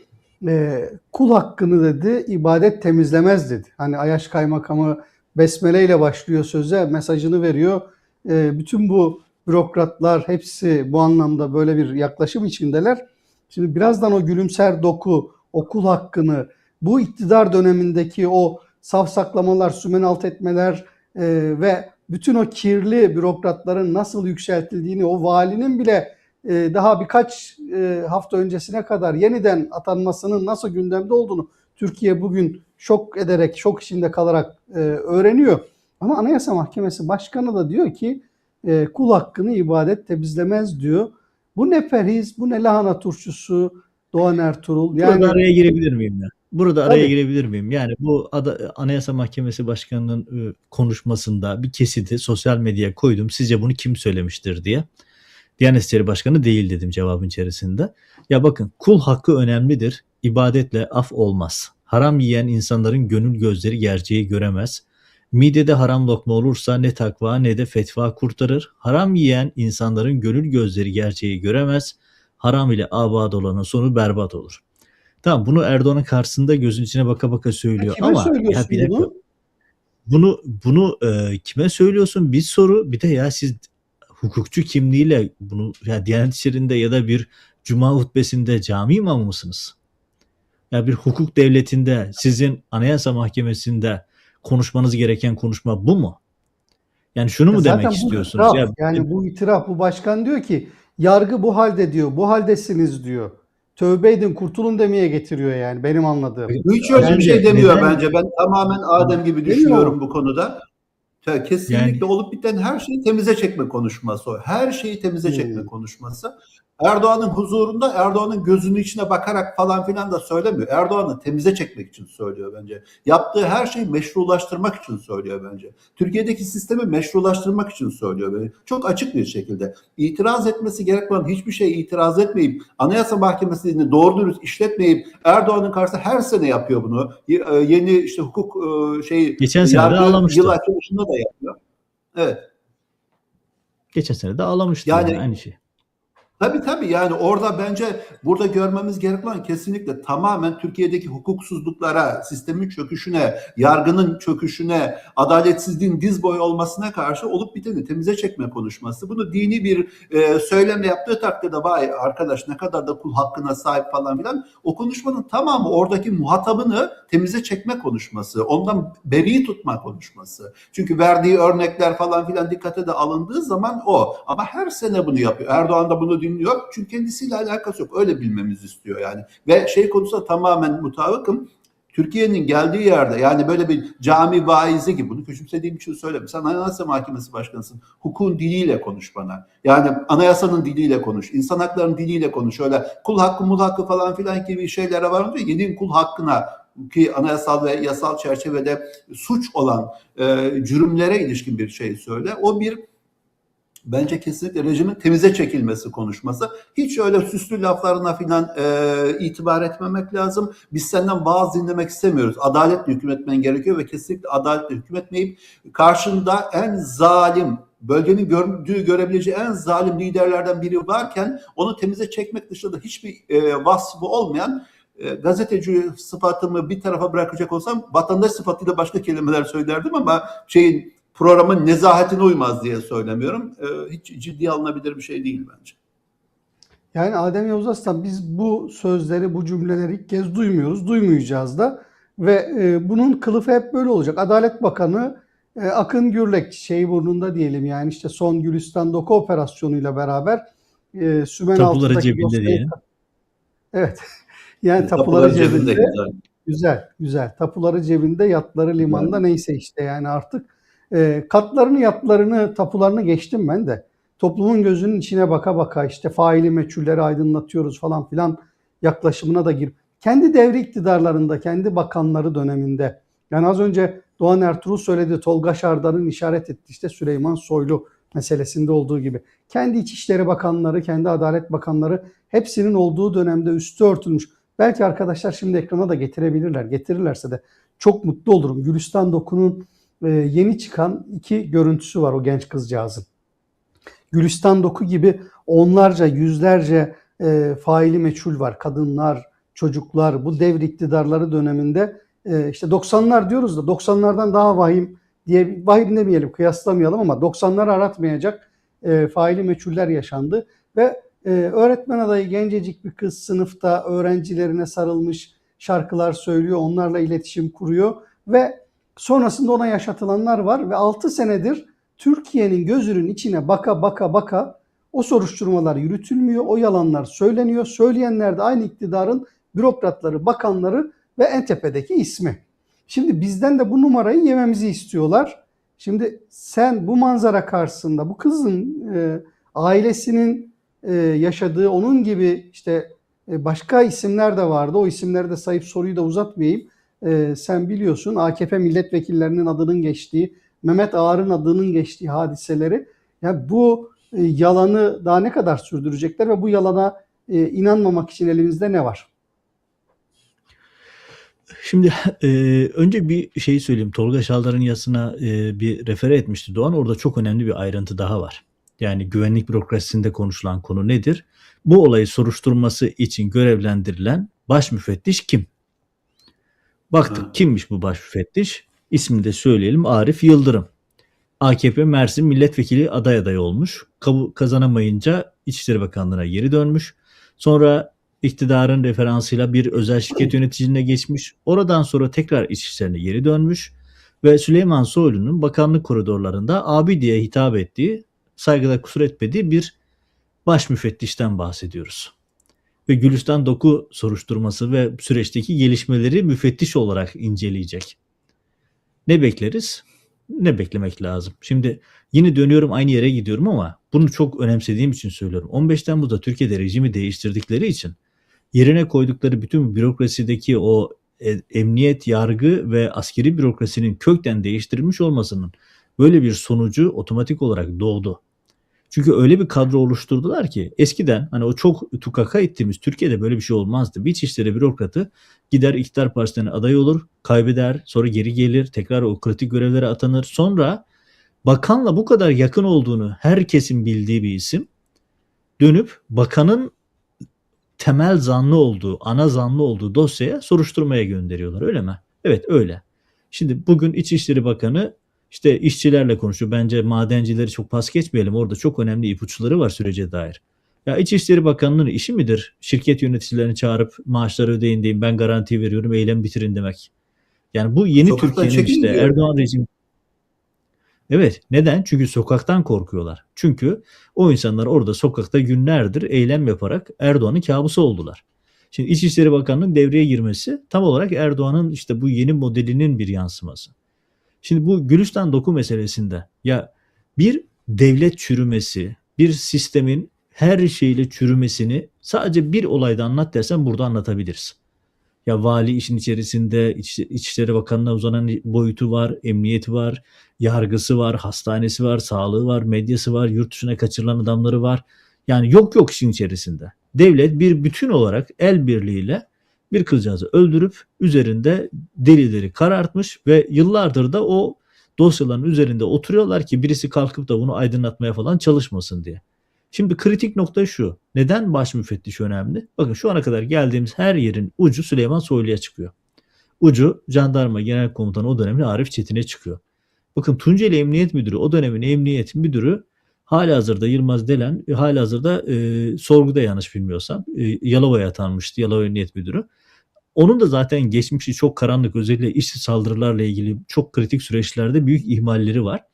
kul hakkını dedi ibadet temizlemez dedi. Hani Ayaş Kaymakamı besmele ile başlıyor söze, mesajını veriyor. Bütün bu bürokratlar hepsi bu anlamda böyle bir yaklaşım içindeler. Şimdi birazdan o gülümser doku, o kul hakkını, bu iktidar dönemindeki o safsaklamalar, sümen alt etmeler ve bütün o kirli bürokratların nasıl yükseltildiğini, o valinin bile daha birkaç hafta öncesine kadar yeniden atanmasının nasıl gündemde olduğunu Türkiye bugün şok ederek, şok içinde kalarak öğreniyor. Ama Anayasa Mahkemesi Başkanı da diyor ki kul hakkını ibadet temizlemez diyor. Bu ne perhiz, bu ne lahana turşusu Doğan Ertuğrul. Yani Burada araya girebilir miyim ya? Burada araya tabii. girebilir miyim? Yani bu Anayasa Mahkemesi Başkanı'nın konuşmasında bir kesiti sosyal medyaya koydum. Sizce bunu kim söylemiştir diye. Diyanet İşleri Başkanı değil dedim cevabın içerisinde. Ya bakın, kul hakkı önemlidir. İbadetle af olmaz. Haram yiyen insanların gönül gözleri gerçeği göremez. Midede haram lokma olursa ne takva ne de fetva kurtarır. Haram yiyen insanların gönül gözleri gerçeği göremez. Haram ile abad olanın sonu berbat olur. Tamam, bunu Erdoğan'ın karşısında gözün içine baka baka söylüyor Kime ama ya söylüyorsun bir dakika, bunu? bunu kime söylüyorsun? Bir soru, bir de ya siz hukukçu kimliğiyle bunu ya Diyanet İşleri'nde ya da bir cuma hutbesinde cami imamı mısınız? Ya bir hukuk devletinde sizin Anayasa Mahkemesi'nde konuşmanız gereken konuşma bu mu? Yani şunu mu demek Zaten bu istiyorsunuz? itiraf, Ya yani bu itiraf, bu başkan diyor ki yargı bu halde diyor, bu haldesiniz diyor. Tövbe edin, kurtulun demeye getiriyor yani benim anladığım. Hiç öyle bir Yani şey demiyor neden bence. Ben tamamen Adem gibi demiyor düşünüyorum mu? bu konuda. Ya kesinlikle yani olup biten her şeyi temize çekme konuşması o. Her şeyi temize çekme Hmm. konuşması. Erdoğan'ın huzurunda Erdoğan'ın gözünün içine bakarak falan filan da söylemiyor. Erdoğan'ı temize çekmek için söylüyor bence. Yaptığı her şeyi meşrulaştırmak için söylüyor bence. Türkiye'deki sistemi meşrulaştırmak için söylüyor bence. Çok açık bir şekilde. İtiraz etmesi gerekmeyen hiçbir şeye itiraz etmeyip, Anayasa Mahkemesi'ni doğru dürüst işletmeyip Erdoğan'ın karşısında her sene yapıyor bunu. Yeni işte hukuk geçen sene de yargı ağlamıştı. yıl açılışında da yapıyor. Evet. Geçen sene de ağlamıştı yani Yani aynı şey. tabii yani orada bence burada görmemiz gereken kesinlikle tamamen Türkiye'deki hukuksuzluklara, sistemin çöküşüne, yargının çöküşüne, adaletsizliğin diz boyu olmasına karşı olup biteni temize çekme konuşması. Bunu dini bir söylemle yaptığı takdirde vay arkadaş ne kadar da kul hakkına sahip falan filan, o konuşmanın tamamı oradaki muhatabını temize çekme konuşması, ondan beri tutma konuşması. Çünkü verdiği örnekler falan filan dikkate de alındığı zaman o. Ama her sene bunu yapıyor. Erdoğan da bunu dinliyor. Çünkü kendisiyle alakası yok. Öyle bilmemizi istiyor yani. Ve şey konusunda tamamen mutabıkım. Türkiye'nin geldiği yerde yani böyle bir cami vaizi gibi, bunu küçümsediğim için söylemiyorum. Sen Anayasa Mahkemesi Başkanısın. Hukukun diliyle konuş bana. Yani anayasanın diliyle konuş. İnsan haklarının diliyle konuş. Öyle kul hakkı mul hakkı falan filan gibi şeylere varınca yediğin kul hakkına ki anayasal ve yasal çerçevede suç olan cürümlere ilişkin bir şey söyle. O bir bence kesinlikle rejimin temize çekilmesi konuşması. Hiç öyle süslü laflarına filan itibar etmemek lazım. Biz senden vaaz dinlemek istemiyoruz. Adaletle hükmetmen gerekiyor ve kesinlikle adaletle hükmetmeyip karşında en zalim, bölgenin görebileceği en zalim liderlerden biri varken onu temize çekmek dışında hiçbir vasfı olmayan gazeteci sıfatımı bir tarafa bırakacak olsam vatandaş sıfatıyla başka kelimeler söylerdim ama programın nezahatine uymaz diye söylemiyorum. Hiç ciddiye alınabilir bir şey değil bence. Yani Adem Yavuz Aslan, biz bu sözleri, bu cümleleri ilk kez duymuyoruz, duymayacağız da. Ve bunun kılıfı hep böyle olacak. Adalet Bakanı Akın Gürlek burnunda diyelim, yani işte son Gülistan Doku operasyonuyla beraber Sümen Tapuları altındaki cebinde dosyayı, diyelim. evet, yani tapuları Tapuları cebinde cebinde, güzel. güzel güzel, tapuları cebinde, yatları limanda, Yani, neyse işte yani artık katlarını, yatlarını, tapularını geçtim ben de. Toplumun gözünün içine baka baka işte faili meçhulleri aydınlatıyoruz falan filan yaklaşımına da gir. Kendi devri iktidarlarında, kendi bakanları döneminde, yani az önce Doğan Ertuğrul söyledi, Tolga Şardan'ın işaret etti işte Süleyman Soylu meselesinde olduğu gibi. Kendi İçişleri Bakanları, kendi Adalet Bakanları, hepsinin olduğu dönemde üstü örtülmüş. Belki arkadaşlar şimdi ekrana da getirebilirler. Getirirlerse de çok mutlu olurum. Gülistan Doku'nun yeni çıkan 2 görüntüsü var o genç kızcağızın. Gülistan Doku gibi onlarca, yüzlerce faili meçhul var. Kadınlar, çocuklar, bu devir iktidarları döneminde işte 90'lar diyoruz da 90'lardan daha vahim diye, vahim demeyelim, kıyaslamayalım, ama 90'ları aratmayacak faili meçhuller yaşandı. Ve öğretmen adayı gencecik bir kız sınıfta öğrencilerine sarılmış, şarkılar söylüyor, onlarla iletişim kuruyor ve sonrasında ona yaşatılanlar var ve 6 senedir Türkiye'nin gözünün içine baka baka baka o soruşturmalar yürütülmüyor, o yalanlar söyleniyor. Söyleyenler de aynı iktidarın bürokratları, bakanları ve en tepedeki ismi. Şimdi bizden de bu numarayı yememizi istiyorlar. Şimdi sen bu manzara karşısında bu kızın ailesinin yaşadığı, onun gibi işte başka isimler de vardı. O isimleri de sayıp soruyu da uzatmayayım. Sen biliyorsun, AKP milletvekillerinin adının geçtiği, Mehmet Ağar'ın adının geçtiği hadiseleri. Yani bu yalanı daha ne kadar sürdürecekler ve bu yalana inanmamak için elimizde ne var? Şimdi önce bir şey söyleyeyim. Tolga Şaldar'ın yazısına bir refere etmişti Doğan. Orada çok önemli bir ayrıntı daha var. Yani güvenlik bürokrasisinde konuşulan konu nedir? Bu olayı soruşturması için görevlendirilen baş müfettiş kim? Baktık ha, kimmiş bu baş müfettiş? İsmini de söyleyelim, Arif Yıldırım. AKP Mersin milletvekili adayı olmuş. Kazanamayınca İçişleri Bakanlığı'na geri dönmüş. Sonra iktidarın referansıyla bir özel şirket yöneticiliğine geçmiş. Oradan sonra tekrar İçişleri'ne geri dönmüş. Ve Süleyman Soylu'nun bakanlık koridorlarında abi diye hitap ettiği, saygıda kusur etmediği bir baş müfettişten bahsediyoruz. Ve Gülistan Doku soruşturması ve süreçteki gelişmeleri müfettiş olarak inceleyecek. Ne bekleriz? Ne beklemek lazım? Şimdi yine dönüyorum, aynı yere gidiyorum ama bunu çok önemsediğim için söylüyorum. 15 Temmuz'da Türkiye'de rejimi değiştirdikleri için yerine koydukları bütün bürokrasideki o emniyet, yargı ve askeri bürokrasinin kökten değiştirilmiş olmasının böyle bir sonucu otomatik olarak doğdu. Çünkü öyle bir kadro oluşturdular ki eskiden hani o çok tukaka ettiğimiz Türkiye'de böyle bir şey olmazdı. Bir İçişleri bürokratı gider iktidar partisine aday olur, kaybeder, sonra geri gelir, tekrar o kritik görevlere atanır. Sonra bakanla bu kadar yakın olduğunu herkesin bildiği bir isim dönüp bakanın temel zanlı olduğu, ana zanlı olduğu dosyaya soruşturmaya gönderiyorlar, öyle mi? Evet, öyle. Şimdi bugün İçişleri Bakanı işte işçilerle konuşuyor. Bence madencileri çok pas geçmeyelim. Orada çok önemli ipuçları var sürece dair. Ya İçişleri Bakanlığı'nın işi midir? Şirket yöneticilerini çağırıp maaşları ödeyin deyin, ben garanti veriyorum, eylem bitirin demek. Yani bu yeni sokaktan Türkiye'nin çekin işte diyor. Erdoğan rejimi. Evet. Neden? Çünkü sokaktan korkuyorlar. Çünkü o insanlar orada sokakta günlerdir eylem yaparak Erdoğan'ın kabusu oldular. Şimdi İçişleri Bakanlığı'nın devreye girmesi tam olarak Erdoğan'ın işte bu yeni modelinin bir yansıması. Şimdi bu Gülistan Doku meselesinde ya bir devlet çürümesi, bir sistemin her şeyle çürümesini sadece bir olayda anlat dersen burada anlatabiliriz. Ya vali işin içerisinde, İçişleri Bakanlığı'na uzanan boyutu var, emniyeti var, yargısı var, hastanesi var, sağlığı var, medyası var, yurt dışına kaçırılan adamları var. Yani yok işin içerisinde. Devlet bir bütün olarak el birliğiyle bir kızcağızı öldürüp üzerinde delileri karartmış ve yıllardır da o dosyaların üzerinde oturuyorlar ki birisi kalkıp da bunu aydınlatmaya falan çalışmasın diye. Şimdi kritik nokta şu. Neden baş müfettiş önemli? Bakın şu ana kadar geldiğimiz her yerin ucu Süleyman Soylu'ya çıkıyor. Ucu Jandarma Genel Komutanı o dönemde Arif Çetin'e çıkıyor. Bakın Tunceli Emniyet Müdürü, o dönemin emniyet müdürü halihazırda Yılmaz Delen, halihazırda sorguda yanlış bilmiyorsam Yalova'ya atanmıştı, Yalova Emniyet Müdürü. Onun da zaten geçmişi çok karanlık, özellikle IŞİD saldırılarla ilgili çok kritik süreçlerde büyük ihmalleri var.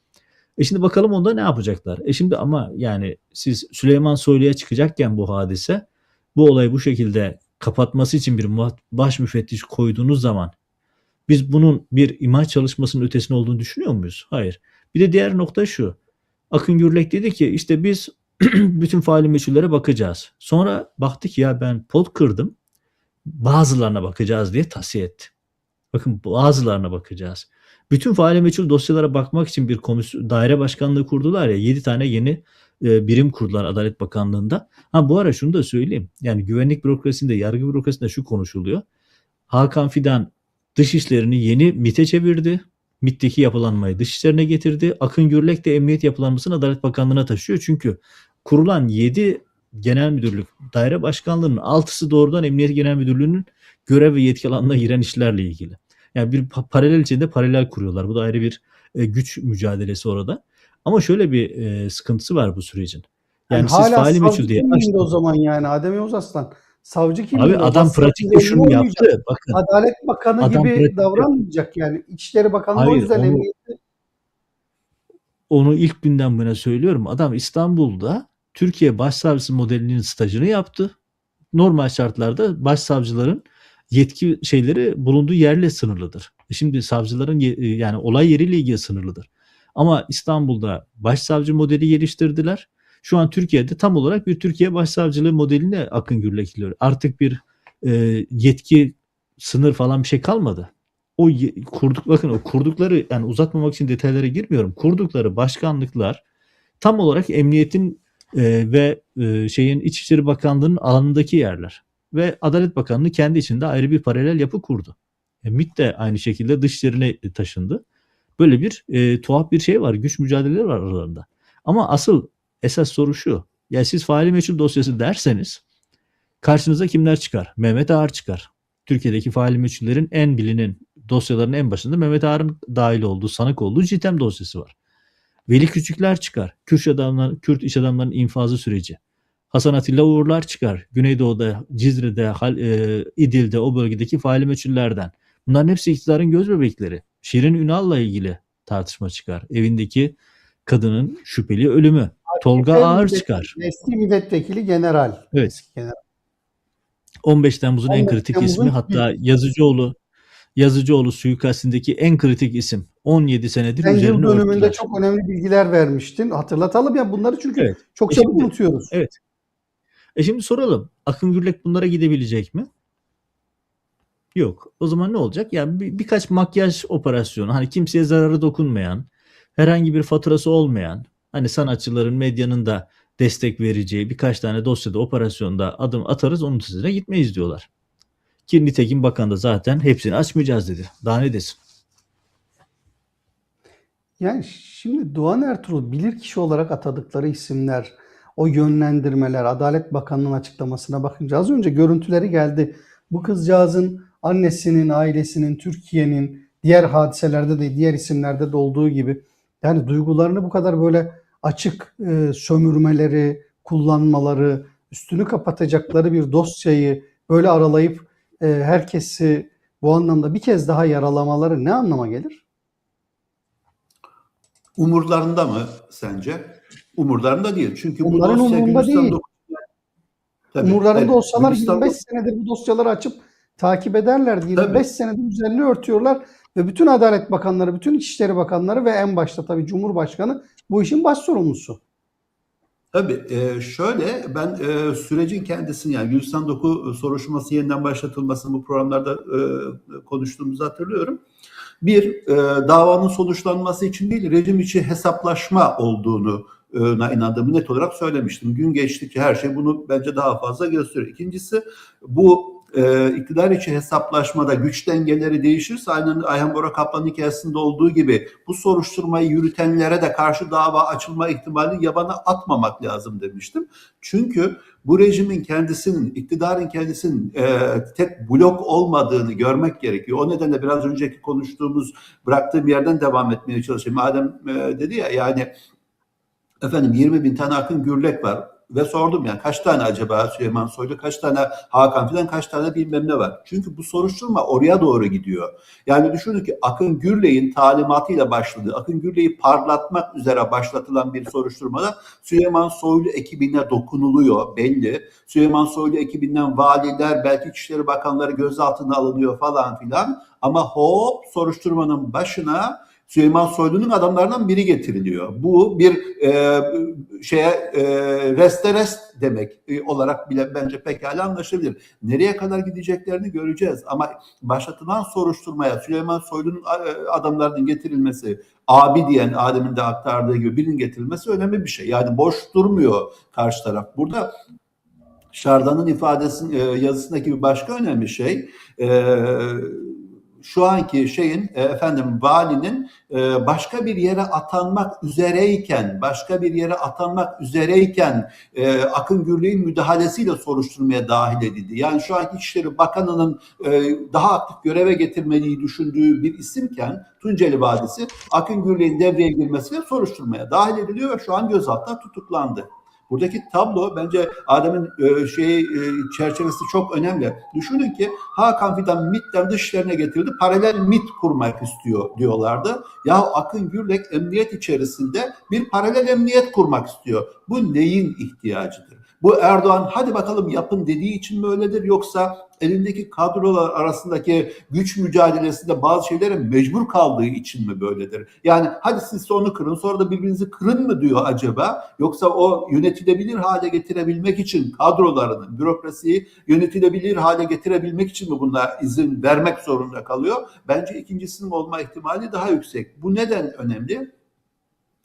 Şimdi bakalım onda ne yapacaklar? Şimdi ama yani siz Süleyman Soylu'ya çıkacakken bu hadise, bu olayı bu şekilde kapatması için bir baş müfettiş koyduğunuz zaman biz bunun bir imaj çalışmasının ötesinde olduğunu düşünüyor muyuz? Hayır. Bir de diğer nokta şu. Akın Gürlek dedi ki işte biz bütün faili meçhullere bakacağız. Sonra baktık ya ben pot kırdım. Bazılarına bakacağız diye tavsiye etti. Bakın bazılarına bakacağız. Bütün faili meçhul dosyalara bakmak için bir daire başkanlığı kurdular ya, 7 tane yeni birim kurdular Adalet Bakanlığı'nda. Ha bu ara şunu da söyleyeyim. Yani güvenlik bürokrasisinde, yargı bürokrasisinde şu konuşuluyor. Hakan Fidan dış işlerini yeni MİT'e çevirdi. MİT'teki yapılanmayı dış işlerine getirdi. Akın Gürlek de emniyet yapılanmasını Adalet Bakanlığı'na taşıyor. Çünkü kurulan 7 genel müdürlük daire başkanlığının 6'sı doğrudan Emniyet Genel Müdürlüğü'nün görev ve yetki alanına giren işlerle ilgili. Yani bir paralel içinde paralel kuruyorlar. Bu da ayrı bir güç mücadelesi orada. Ama şöyle bir sıkıntısı var bu sürecin. Yani siz hala faili meçhul savcı diye kimliğinde o zaman yani Adem Yavuz Aslan. Savcı Abi kimliğinde o adam zaman pratikte savcı şunu rolünü yaptı. oynayacak. Bakın Adalet Bakanı adam gibi pratikte, davranmayacak yani. İçişleri Bakanlığı o hayır yüzden emniyeti onu ilk günden buna söylüyorum. Adam İstanbul'da Türkiye Başsavcısı modelinin stajını yaptı. Normal şartlarda başsavcıların yetki şeyleri bulunduğu yerle sınırlıdır. Şimdi savcıların yani olay yeriyle ilgili sınırlıdır. Ama İstanbul'da başsavcı modeli geliştirdiler. Şu an Türkiye'de tam olarak bir Türkiye Başsavcılığı modeline Akın Gürlek gidiyor. Artık bir yetki sınır falan bir şey kalmadı. Bakın o kurdukları, yani uzatmamak için detaylara girmiyorum. Kurdukları başkanlıklar tam olarak emniyetin ve şeyin İçişleri Bakanlığı'nın alanındaki yerler. Ve Adalet Bakanlığı kendi içinde ayrı bir paralel yapı kurdu. MİT de aynı şekilde dışişlerine taşındı. Böyle bir tuhaf bir şey var. Güç mücadeleleri var aralarında. Ama asıl esas soru şu. Ya siz faili meçhul dosyası derseniz karşınıza kimler çıkar? Mehmet Ağar çıkar. Türkiye'deki faili meçhullerin en bilinen dosyaların en başında Mehmet Ağar'ın dahil olduğu, sanık olduğu JITEM dosyası var. Veli Küçükler çıkar. Kürt iş adamlarının infazı süreci. Hasan Atilla Uğurlar çıkar. Güneydoğu'da, Cizre'de, İdil'de, o bölgedeki faili meçhullerden. Bunların hepsi iktidarın göz bebekleri. Şirin Ünal'la ilgili tartışma çıkar. Evindeki kadının şüpheli ölümü. Tolga Ağar çıkar. eski milletvekili general. Evet. Eski general. 15 Temmuz'un en 15 kritik Temmuz'un ismi, hatta Yazıcıoğlu suikastindeki en kritik isim. 17 senedir sen yıl üzerine dönümünde örttüler. çok önemli bilgiler vermiştin. Hatırlatalım ya bunları çünkü Evet. çok çabuk Şimdi, unutuyoruz. evet. Şimdi soralım. Akın Gürlek bunlara gidebilecek mi? Yok. O zaman ne olacak? Yani birkaç makyaj operasyonu, hani kimseye zararı dokunmayan, herhangi bir faturası olmayan, hani sanatçıların, medyanın da destek vereceği birkaç tane dosyada, operasyonda adım atarız, onun üstüne gitmeyiz diyorlar. Ki nitekim bakan da zaten hepsini açmayacağız dedi. Daha ne desin? Yani şimdi Doğan Ertuğrul bilirkişi olarak atadıkları isimler, o yönlendirmeler, Adalet Bakanlığı'nın açıklamasına bakınca az önce görüntüleri geldi. Bu kızcağızın annesinin, ailesinin, Türkiye'nin diğer hadiselerde de, diğer isimlerde de olduğu gibi yani duygularını bu kadar böyle açık sömürmeleri, kullanmaları, üstünü kapatacakları bir dosyayı böyle aralayıp herkesi bu anlamda bir kez daha yaralamaları ne anlama gelir? Umurlarında mı sence? Umurlarında değil. Çünkü bu Onların dosya umurunda Gülistan değil. Tabii, Umurlarında evet. olsalar Gülistan 25 senedir bu dosyaları açıp takip ederlerdi. 25 Tabii. senedir üzerine örtüyorlar ve bütün Adalet Bakanları, bütün İçişleri Bakanları ve en başta tabii Cumhurbaşkanı bu işin baş sorumlusu. Tabii şöyle ben sürecin kendisini, yani Gülistan Doku soruşturması yeniden başlatılmasını bu programlarda konuştuğumuzu hatırlıyorum. Bir, davanın sonuçlanması için değil, rejim içi hesaplaşma olduğunu inandığımı net olarak söylemiştim. Gün geçtikçe her şey bunu bence daha fazla gösteriyor. İkincisi, bu iktidar içi hesaplaşmada güç dengeleri değişirse, aynen Ayhan Bora Kaplan hikayesinde olduğu gibi bu soruşturmayı yürütenlere de karşı dava açılma ihtimalini yabana atmamak lazım demiştim. Çünkü bu rejimin kendisinin, iktidarın kendisinin tek blok olmadığını görmek gerekiyor. O nedenle biraz önceki konuştuğumuz, bıraktığım yerden devam etmeye çalışayım. Madem dedi ya, yani efendim 20 bin tane Akın Gürlek var. ve sordum yani kaç tane acaba Süleyman Soylu, kaç tane Hakan filan, kaç tane bilmem ne var. Çünkü bu soruşturma oraya doğru gidiyor. Yani düşünün ki Akın Gürley'in talimatıyla başladığı, Akın Gürley'i parlatmak üzere başlatılan bir soruşturmada Süleyman Soylu ekibine dokunuluyor belli. Süleyman Soylu ekibinden valiler, belki İçişleri Bakanları gözaltına alınıyor falan filan. Ama hop soruşturmanın başına Süleyman Soylu'nun adamlarından biri getiriliyor. Bu bir reste rest demek olarak bile bence pekala anlaşılabilir. Nereye kadar gideceklerini göreceğiz. Ama başlatılan soruşturmaya Süleyman Soylu'nun adamlarının getirilmesi, abi diyen Adem'in de aktardığı gibi birinin getirilmesi önemli bir şey. Yani boş durmuyor karşı taraf. Burada Şarda'nın yazısındaki bir başka önemli şey, şu anki valinin başka bir yere atanmak üzereyken Akın Gürley'in müdahalesiyle soruşturmaya dahil edildi. Yani şu anki İçişleri Bakanı'nın daha aktif göreve getirmeliyi düşündüğü bir isimken Tunceli Vadisi Akın Gürley'in devreye girmesiyle soruşturmaya dahil ediliyor ve şu an gözaltına tutuklandı. Buradaki tablo bence Adem'in çerçevesi çok önemli. Düşünün ki Hakan Fidan MİT'ten dışişlerine getirildi. Paralel MİT kurmak istiyor diyorlardı. Ya Akın Gürlek emniyet içerisinde bir paralel emniyet kurmak istiyor. Bu neyin ihtiyacıdır? Bu Erdoğan hadi bakalım yapın dediği için mi öyledir, yoksa elindeki kadrolar arasındaki güç mücadelesinde bazı şeylere mecbur kaldığı için mi böyledir? Yani hadi siz onu kırın, sonra da birbirinizi kırın mı diyor acaba? Yoksa o yönetilebilir hale getirebilmek için kadrolarını, bürokrasiyi yönetilebilir hale getirebilmek için mi buna izin vermek zorunda kalıyor? Bence ikincisinin olma ihtimali daha yüksek. Bu neden önemli?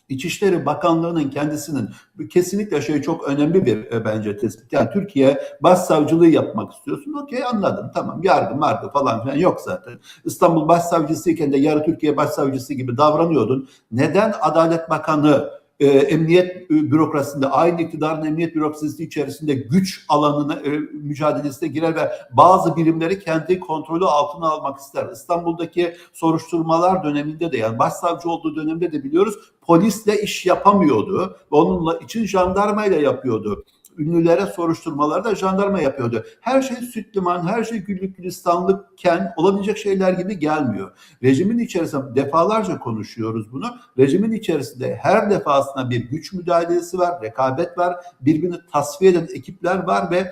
İçişleri Bakanlığı'nın kendisinin kesinlikle çok önemli bir bence tespit. Yani Türkiye başsavcılığı yapmak istiyorsun. Okey, anladım, tamam, yargı falan filan yok zaten. İstanbul Başsavcısıyken de yarı Türkiye Başsavcısı gibi davranıyordun. Neden Adalet Bakanı emniyet bürokrasisinde, aynı iktidarın emniyet bürokrasisi içerisinde güç alanına mücadelesine girer ve bazı birimleri kendi kontrolü altına almak ister? İstanbul'daki soruşturmalar döneminde de, yani başsavcı olduğu dönemde de biliyoruz, polisle iş yapamıyordu. Onunla için jandarmayla yapıyordu. Ünlülere soruşturmaları da jandarma yapıyordu. Her şey süt liman, her şey güllük gülistanlıkken olabilecek şeyler gibi gelmiyor. Rejimin içerisinde defalarca konuşuyoruz bunu. Rejimin içerisinde her defasında bir güç müdahalesi var, rekabet var, birbirini tasfiye eden ekipler var ve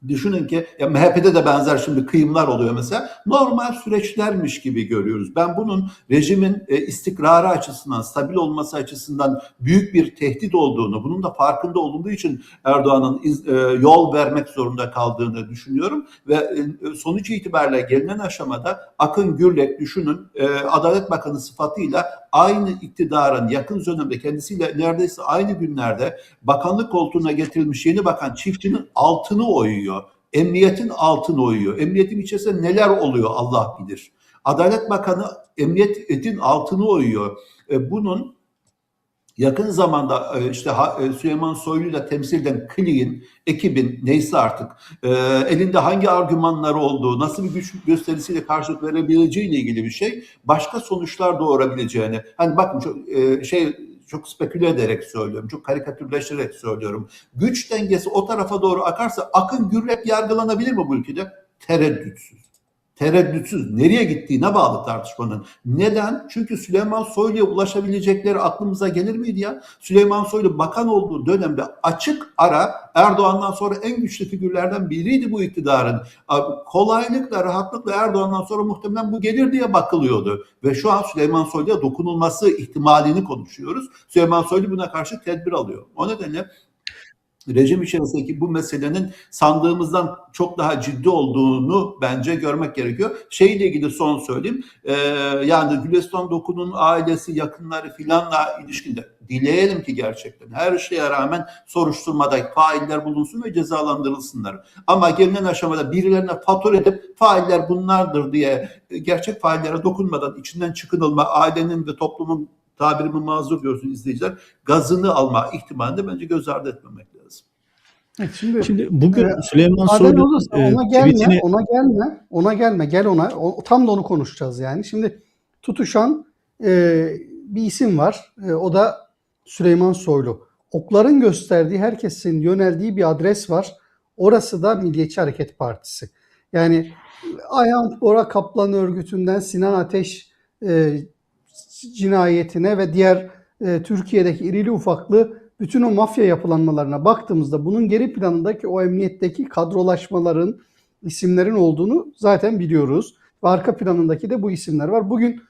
düşünün ki MHP'de de benzer şimdi kıyımlar oluyor mesela. Normal süreçlermiş gibi görüyoruz. Ben bunun rejimin istikrarı açısından, stabil olması açısından büyük bir tehdit olduğunu, bunun da farkında olunduğu için Erdoğan'ın yol vermek zorunda kaldığını düşünüyorum. Ve sonuç itibariyle gelinen aşamada Akın Gürlek, düşünün, Adalet Bakanı sıfatıyla aynı iktidarın yakın dönemde kendisiyle neredeyse aynı günlerde bakanlık koltuğuna getirilmiş yeni bakan çiftçinin altını oyuyor. Emniyetin altını oyuyor. Emniyetin içerisinde neler oluyor Allah bilir. Adalet Bakanı emniyetin altını oyuyor. Bunun yakın zamanda Süleyman Soylu'yla temsil eden kliğin, ekibin, neyse artık elinde hangi argümanları olduğu, nasıl bir güç gösterisiyle karşılık verebileceğiyle ilgili bir şey, başka sonuçlar doğurabileceğini. Hani bakın çok speküle ederek söylüyorum, çok karikatürleştirerek söylüyorum. Güç dengesi o tarafa doğru akarsa Akın Gürlek yargılanabilir mi bu ülkede? Tereddütsüz. Tereddütsüz. Nereye gittiğine bağlı tartışmanın. Neden? Çünkü Süleyman Soylu'ya ulaşabilecekleri aklımıza gelir miydi ya? Süleyman Soylu bakan olduğu dönemde açık ara Erdoğan'dan sonra en güçlü figürlerden biriydi bu iktidarın. Kolaylıkla, rahatlıkla Erdoğan'dan sonra muhtemelen bu gelir diye bakılıyordu. Ve şu an Süleyman Soylu'ya dokunulması ihtimalini konuşuyoruz. Süleyman Soylu buna karşı tedbir alıyor. O nedenle rejim içerisindeki bu meselenin sandığımızdan çok daha ciddi olduğunu bence görmek gerekiyor. Şeyle ilgili son söyleyeyim. Yani Gülistan Doku'nun ailesi, yakınları filanla ilişkinde dileyelim ki gerçekten her şeye rağmen soruşturmada failler bulunsun ve cezalandırılsınlar. Ama gelinen aşamada birilerine fatura edip failler bunlardır diye gerçek faillere dokunmadan içinden çıkınılma, ailenin ve toplumun, tabirimi mazur görsün izleyiciler, gazını alma ihtimalini bence göz ardı etmemek lazım. Evet, Şimdi bugün Süleyman Adem Soylu olursa ona gelme, gel ona. Tam da onu konuşacağız yani. Şimdi tutuşan bir isim var. O da Süleyman Soylu. okların gösterdiği, herkesin yöneldiği bir adres var. Orası da Milliyetçi Hareket Partisi. Yani Ayhan Bora Kaplan örgütünden Sinan Ateş cinayetine ve diğer Türkiye'deki irili ufaklı bütün o mafya yapılanmalarına baktığımızda bunun geri planındaki o emniyetteki kadrolaşmaların, isimlerin olduğunu zaten biliyoruz. Ve arka planındaki de bu isimler var. Bugün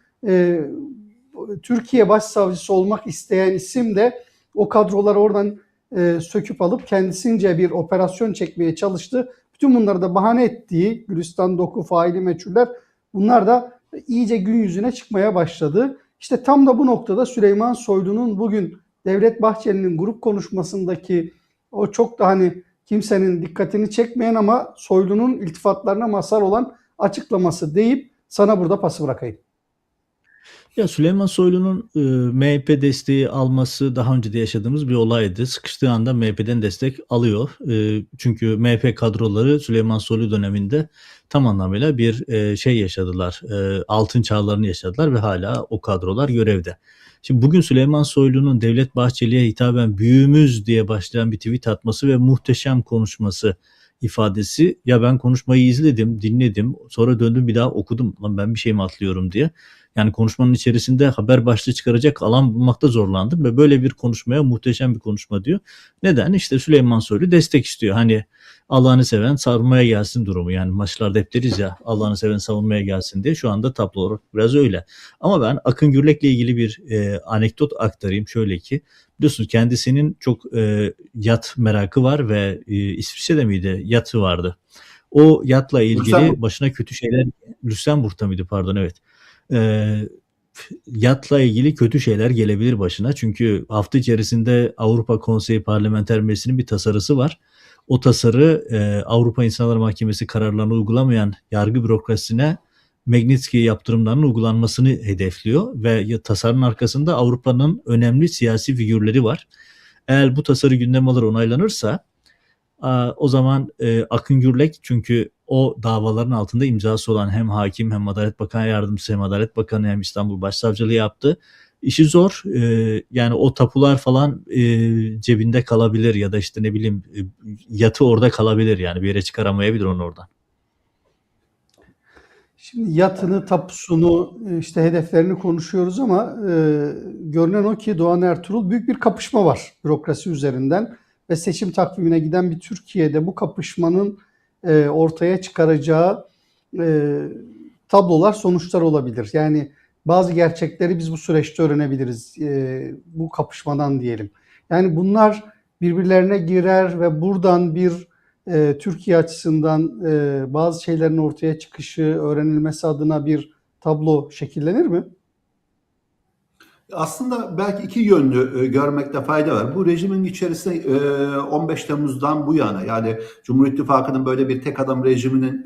Türkiye Başsavcısı olmak isteyen isim de o kadroları oradan söküp alıp kendisince bir operasyon çekmeye çalıştı. Bütün bunları da bahane ettiği Gülistan Doku, faili meçhuller, bunlar da iyice gün yüzüne çıkmaya başladı. İşte tam da bu noktada Süleyman Soylu'nun bugün Devlet Bahçeli'nin grup konuşmasındaki o çok da hani kimsenin dikkatini çekmeyen ama Soylu'nun iltifatlarına mazhar olan açıklaması deyip sana burada pası bırakayım. Ya Süleyman Soylu'nun MHP desteği alması daha önce de yaşadığımız bir olaydı. Sıkıştığı anda MHP'den destek alıyor. Çünkü MHP kadroları Süleyman Soylu döneminde tam anlamıyla bir şey yaşadılar. Altın çağlarını yaşadılar ve hala o kadrolar görevde. Şimdi bugün Süleyman Soylu'nun Devlet Bahçeli'ye hitaben büyüğümüz diye başlayan bir tweet atması ve muhteşem konuşması ifadesi, ya ben konuşmayı izledim, dinledim, sonra döndüm bir daha okudum. Lan ben bir şey mi atlıyorum diye. Yani konuşmanın içerisinde haber başlığı çıkaracak alan bulmakta zorlandım ve böyle bir konuşmaya muhteşem bir konuşma diyor. Neden? İşte Süleyman Soylu destek istiyor. Hani Allah'ını seven savunmaya gelsin durumu. Yani maçlarda hep deriz ya, Allah'ını seven savunmaya gelsin diye. Şu anda tablo olarak biraz öyle. Ama ben Akın Gürlek'le ilgili bir anekdot aktarayım. Şöyle ki, biliyorsunuz kendisinin çok yat merakı var ve İsviçre'de miydi? Yatı vardı. O yatla ilgili başına kötü şeyler, Lüsemburg'da mıydı, pardon, evet. Yatla ilgili kötü şeyler gelebilir başına. Çünkü hafta içerisinde Avrupa Konseyi Parlamenter Meclisi'nin bir tasarısı var. O tasarı Avrupa İnsan Hakları Mahkemesi kararlarını uygulamayan yargı bürokrasisine Magnitsky yaptırımlarının uygulanmasını hedefliyor ve tasarının arkasında Avrupa'nın önemli siyasi figürleri var. Eğer bu tasarı gündeme alır, onaylanırsa o zaman Akın Gürlek, çünkü o davaların altında imzası olan hem hakim hem Adalet Bakanı Yardımcısı hem Adalet Bakanı hem İstanbul Başsavcılığı yaptı. İşi zor. Yani o tapular falan cebinde kalabilir ya da işte ne bileyim yatı orada kalabilir, yani bir yere çıkaramayabilir onu oradan. Şimdi yatını, tapusunu, işte hedeflerini konuşuyoruz ama görünen o ki Doğan Ertuğrul, büyük bir kapışma var bürokrasi üzerinden ve seçim takvimine giden bir Türkiye'de bu kapışmanın ortaya çıkaracağı tablolar, sonuçlar olabilir. Yani bazı gerçekleri biz bu süreçte öğrenebiliriz bu kapışmadan diyelim. Yani bunlar birbirlerine girer ve buradan bir Türkiye açısından bazı şeylerin ortaya çıkışı, öğrenilmesi adına bir tablo şekillenir mi? Aslında belki iki yönlü görmekte fayda var. Bu rejimin içerisinde 15 Temmuz'dan bu yana, yani Cumhur İttifakı'nın böyle bir tek adam rejiminin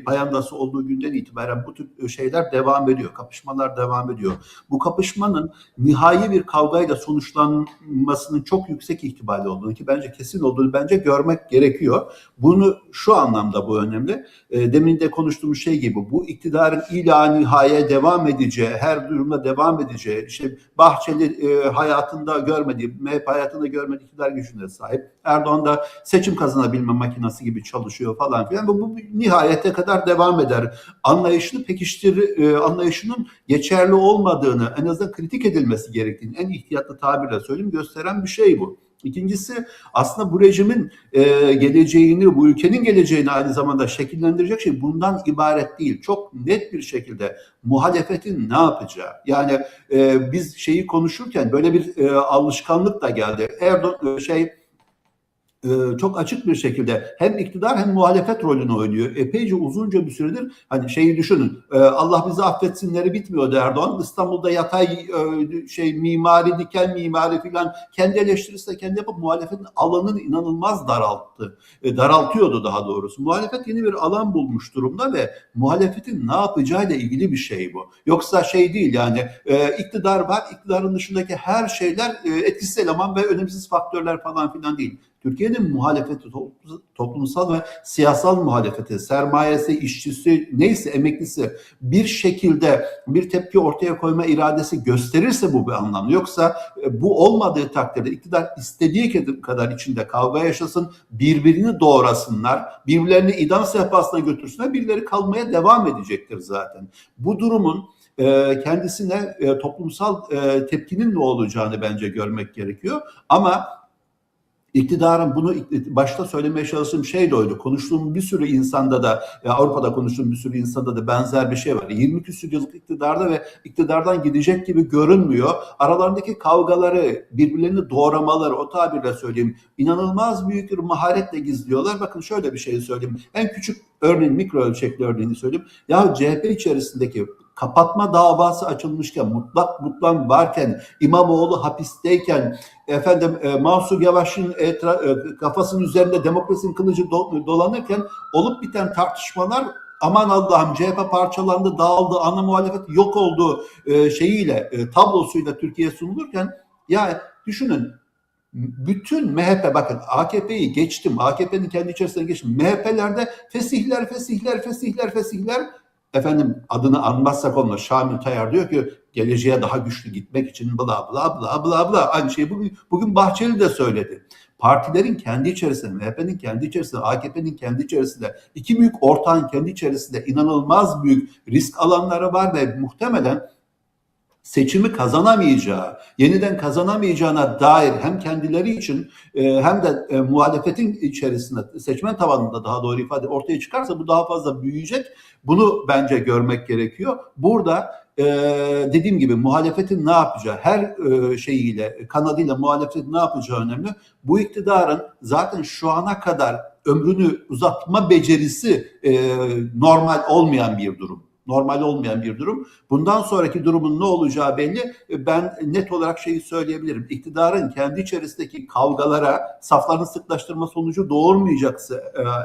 payandası olduğu günden itibaren bu tür şeyler devam ediyor. Kapışmalar devam ediyor. Bu kapışmanın nihai bir kavgayla sonuçlanmasının çok yüksek ihtimali olduğunu, ki bence kesin olduğunu bence görmek gerekiyor. Bunu şu anlamda bu önemli. Demin de konuştuğumuz şey gibi, bu iktidarın ila nihaya devam edeceği, her durumda devam edeceği, işte Bahçeli hayatında görmediği, MHP hayatında görmediği iktidar gücüne sahip. Erdoğan da seçim kazanabilme makinesi gibi çalışıyor falan filan. Bu nihayete kadar devam eder. Anlayışının geçerli olmadığını, en azından kritik edilmesi gerektiğini, en ihtiyatlı tabirle söyleyeyim, gösteren bir şey bu. İkincisi, aslında bu rejimin geleceğini, bu ülkenin geleceğini aynı zamanda şekillendirecek şey bundan ibaret değil. Çok net bir şekilde muhalefetin ne yapacağı. Yani biz şeyi konuşurken böyle bir alışkanlık da geldi. Erdoğan çok açık bir şekilde hem iktidar hem muhalefet rolünü oynuyor. Epeyce uzunca bir süredir, hani şeyi düşünün, Allah bizi affetsinleri bitmiyordu Erdoğan. İstanbul'da yatay mimari, diken mimari filan kendi eleştirisi de kendi yapıp muhalefetin alanını inanılmaz daraltıyordu daha doğrusu. Muhalefet yeni bir alan bulmuş durumda ve muhalefetin ne yapacağıyla ilgili bir şey bu. Yoksa şey değil yani, iktidar var, iktidarın dışındaki her şeyler etkisiz eleman ve önemsiz faktörler falan filan değil. Türkiye'nin muhalefeti, toplumsal ve siyasal muhalefeti, sermayesi, işçisi, neyse emeklisi bir şekilde bir tepki ortaya koyma iradesi gösterirse bu bir anlamlı. Yoksa bu olmadığı takdirde iktidar istediği kadar içinde kavga yaşasın, birbirini doğrasınlar, birbirlerini idam sehpasına götürsünler, birileri kalmaya devam edecektir zaten. Bu durumun kendisine toplumsal tepkinin ne olacağını bence görmek gerekiyor. Ama iktidarın bunu başta söylemeye çalıştığım şey de oydu. Konuştuğum bir sürü insanda da, Avrupa'da konuştuğum bir sürü insanda da benzer bir şey var. 20 küsur yıllık iktidarda ve iktidardan gidecek gibi görünmüyor. Aralarındaki kavgaları, birbirlerini doğramaları, o tabirle söyleyeyim, inanılmaz büyük bir maharetle gizliyorlar. Bakın şöyle bir şey söyleyeyim. En küçük örneğin, mikro ölçekli örneğini söyleyeyim. Ya CHP içerisindeki kapatma davası açılmışken, mutlak varken, İmamoğlu hapisteyken, Mansur Yavaş'ın kafasının üzerinde demokrasinin kılıcı dolanırken olup biten tartışmalar, aman Allah'ım CHP parçalandı, dağıldı, ana muhalefet yok oldu tablosuyla Türkiye'ye sunulurken, ya düşünün, bütün MHP, bakın AKP'yi geçtim, AKP'nin kendi içerisinde geçtim, MHP'lerde fesihler, adını anmazsak olmaz. Şamil Tayyar diyor ki geleceğe daha güçlü gitmek için bla bla bla bla bla. Aynı şeyi bugün Bahçeli de söyledi. Partilerin kendi içerisinde, MHP'nin kendi içerisinde, AKP'nin kendi içerisinde, iki büyük ortağın kendi içerisinde inanılmaz büyük risk alanları var ve muhtemelen seçimi kazanamayacağı, yeniden kazanamayacağına dair hem kendileri için hem de muhalefetin içerisinde, seçmen tabanında daha doğru ifade ortaya çıkarsa bu daha fazla büyüyecek. Bunu bence görmek gerekiyor. Burada dediğim gibi muhalefetin ne yapacağı, her kanadıyla muhalefetin ne yapacağı önemli. Bu iktidarın zaten şu ana kadar ömrünü uzatma becerisi normal olmayan bir durum. Bundan sonraki durumun ne olacağı belli. Ben net olarak şeyi söyleyebilirim. İktidarın kendi içerisindeki kavgalara, saflarını sıklaştırma sonucu doğurmayacaksa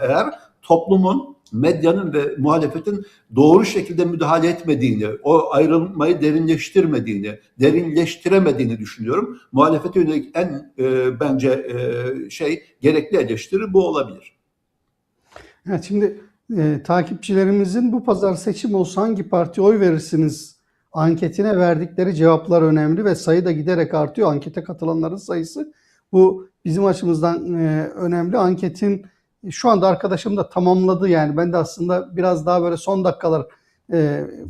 eğer, toplumun, medyanın ve muhalefetin doğru şekilde müdahale etmediğini, o ayrılmayı derinleştiremediğini düşünüyorum. Muhalefete yönelik en bence gerekli eleştiri bu olabilir. Evet, şimdi takipçilerimizin bu pazar seçim olsa hangi partiye oy verirsiniz anketine verdikleri cevaplar önemli ve sayı da giderek artıyor. Ankete katılanların sayısı. Bu bizim açımızdan önemli. Anketin şu anda arkadaşım da tamamladı, yani ben de aslında biraz daha böyle son dakikalar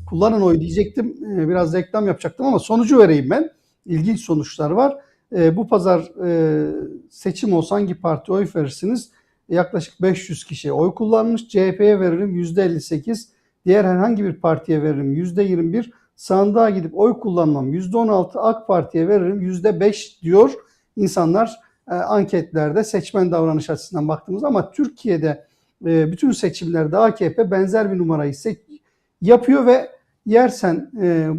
kullanın oy diyecektim. Biraz reklam yapacaktım ama sonucu vereyim ben. İlginç sonuçlar var. Bu pazar seçim olsa hangi partiye oy verirsiniz? Yaklaşık 500 kişi oy kullanmış. CHP'ye veririm %58. Diğer herhangi bir partiye veririm %21. Sandığa gidip oy kullanmam %16. AK Parti'ye veririm %5 diyor insanlar anketlerde, seçmen davranış açısından baktığımızda. Ama Türkiye'de bütün seçimlerde AKP benzer bir numarayı yapıyor ve yersen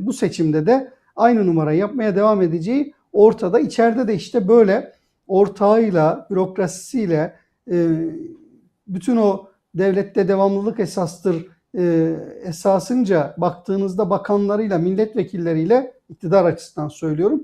bu seçimde de aynı numarayı yapmaya devam edeceği ortada. İçeride de işte böyle ortağıyla, bürokrasisiyle, bütün o devlette devamlılık esastır esasınca baktığınızda bakanlarıyla, milletvekilleriyle, iktidar açısından söylüyorum,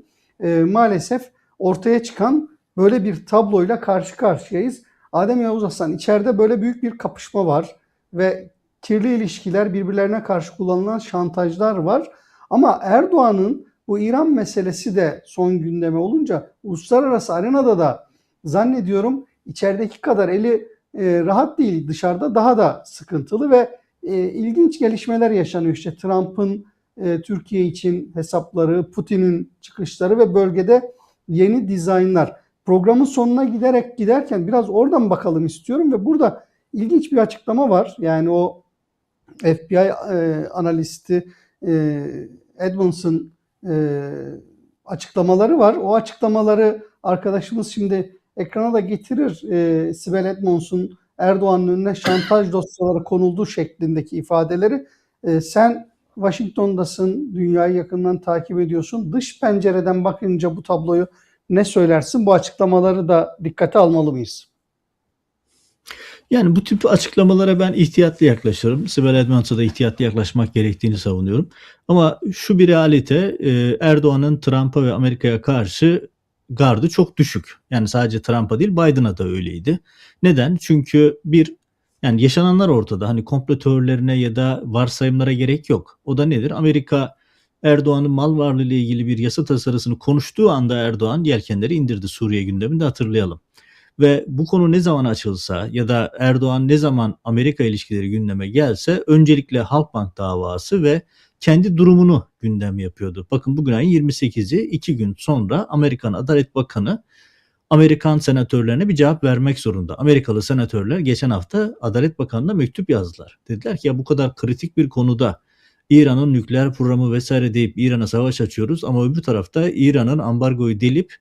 maalesef ortaya çıkan böyle bir tabloyla karşı karşıyayız. Adem Yavuz Aslan, içeride böyle büyük bir kapışma var ve kirli ilişkiler, birbirlerine karşı kullanılan şantajlar var. Ama Erdoğan'ın bu İran meselesi de son gündeme olunca uluslararası arenada da zannediyorum içerideki kadar eli rahat değil, dışarıda daha da sıkıntılı ve ilginç gelişmeler yaşanıyor. İşte Trump'ın Türkiye için hesapları, Putin'in çıkışları ve bölgede yeni dizaynlar. Programın sonuna giderken biraz oradan bakalım istiyorum ve burada ilginç bir açıklama var. Yani o FBI analisti Edmonds'ın açıklamaları var. O açıklamaları arkadaşımız şimdi ekrana da getirir. Sibel Edmonds'un Erdoğan'ın önüne şantaj dosyaları konulduğu şeklindeki ifadeleri. Sen Washington'dasın, dünyayı yakından takip ediyorsun. Dış pencereden bakınca bu tabloyu ne söylersin? Bu açıklamaları da dikkate almalı mıyız? Yani bu tip açıklamalara ben ihtiyatlı yaklaşırım. Sibel Edmonds'a da ihtiyatlı yaklaşmak gerektiğini savunuyorum. Ama şu bir realite, Erdoğan'ın Trump'a ve Amerika'ya karşı gardı çok düşük. Yani sadece Trump'a değil Biden'a da öyleydi. Neden? Çünkü yani yaşananlar ortada. Hani komplo teorilerine ya da varsayımlara gerek yok. O da nedir? Amerika Erdoğan'ın mal varlığı ile ilgili bir yasa tasarısını konuştuğu anda Erdoğan yelkenleri indirdi Suriye gündeminde, hatırlayalım. Ve bu konu ne zaman açılsa ya da Erdoğan ne zaman Amerika ilişkileri gündeme gelse öncelikle Halkbank davası ve kendi durumunu gündem yapıyordu. Bakın bugün ayın 28'i, 2 gün sonra Amerikan Adalet Bakanı Amerikan senatörlerine bir cevap vermek zorunda. Amerikalı senatörler geçen hafta Adalet Bakanı'na mektup yazdılar. Dediler ki ya bu kadar kritik bir konuda İran'ın nükleer programı vesaire deyip İran'a savaş açıyoruz ama öbür tarafta İran'ın ambargoyu delip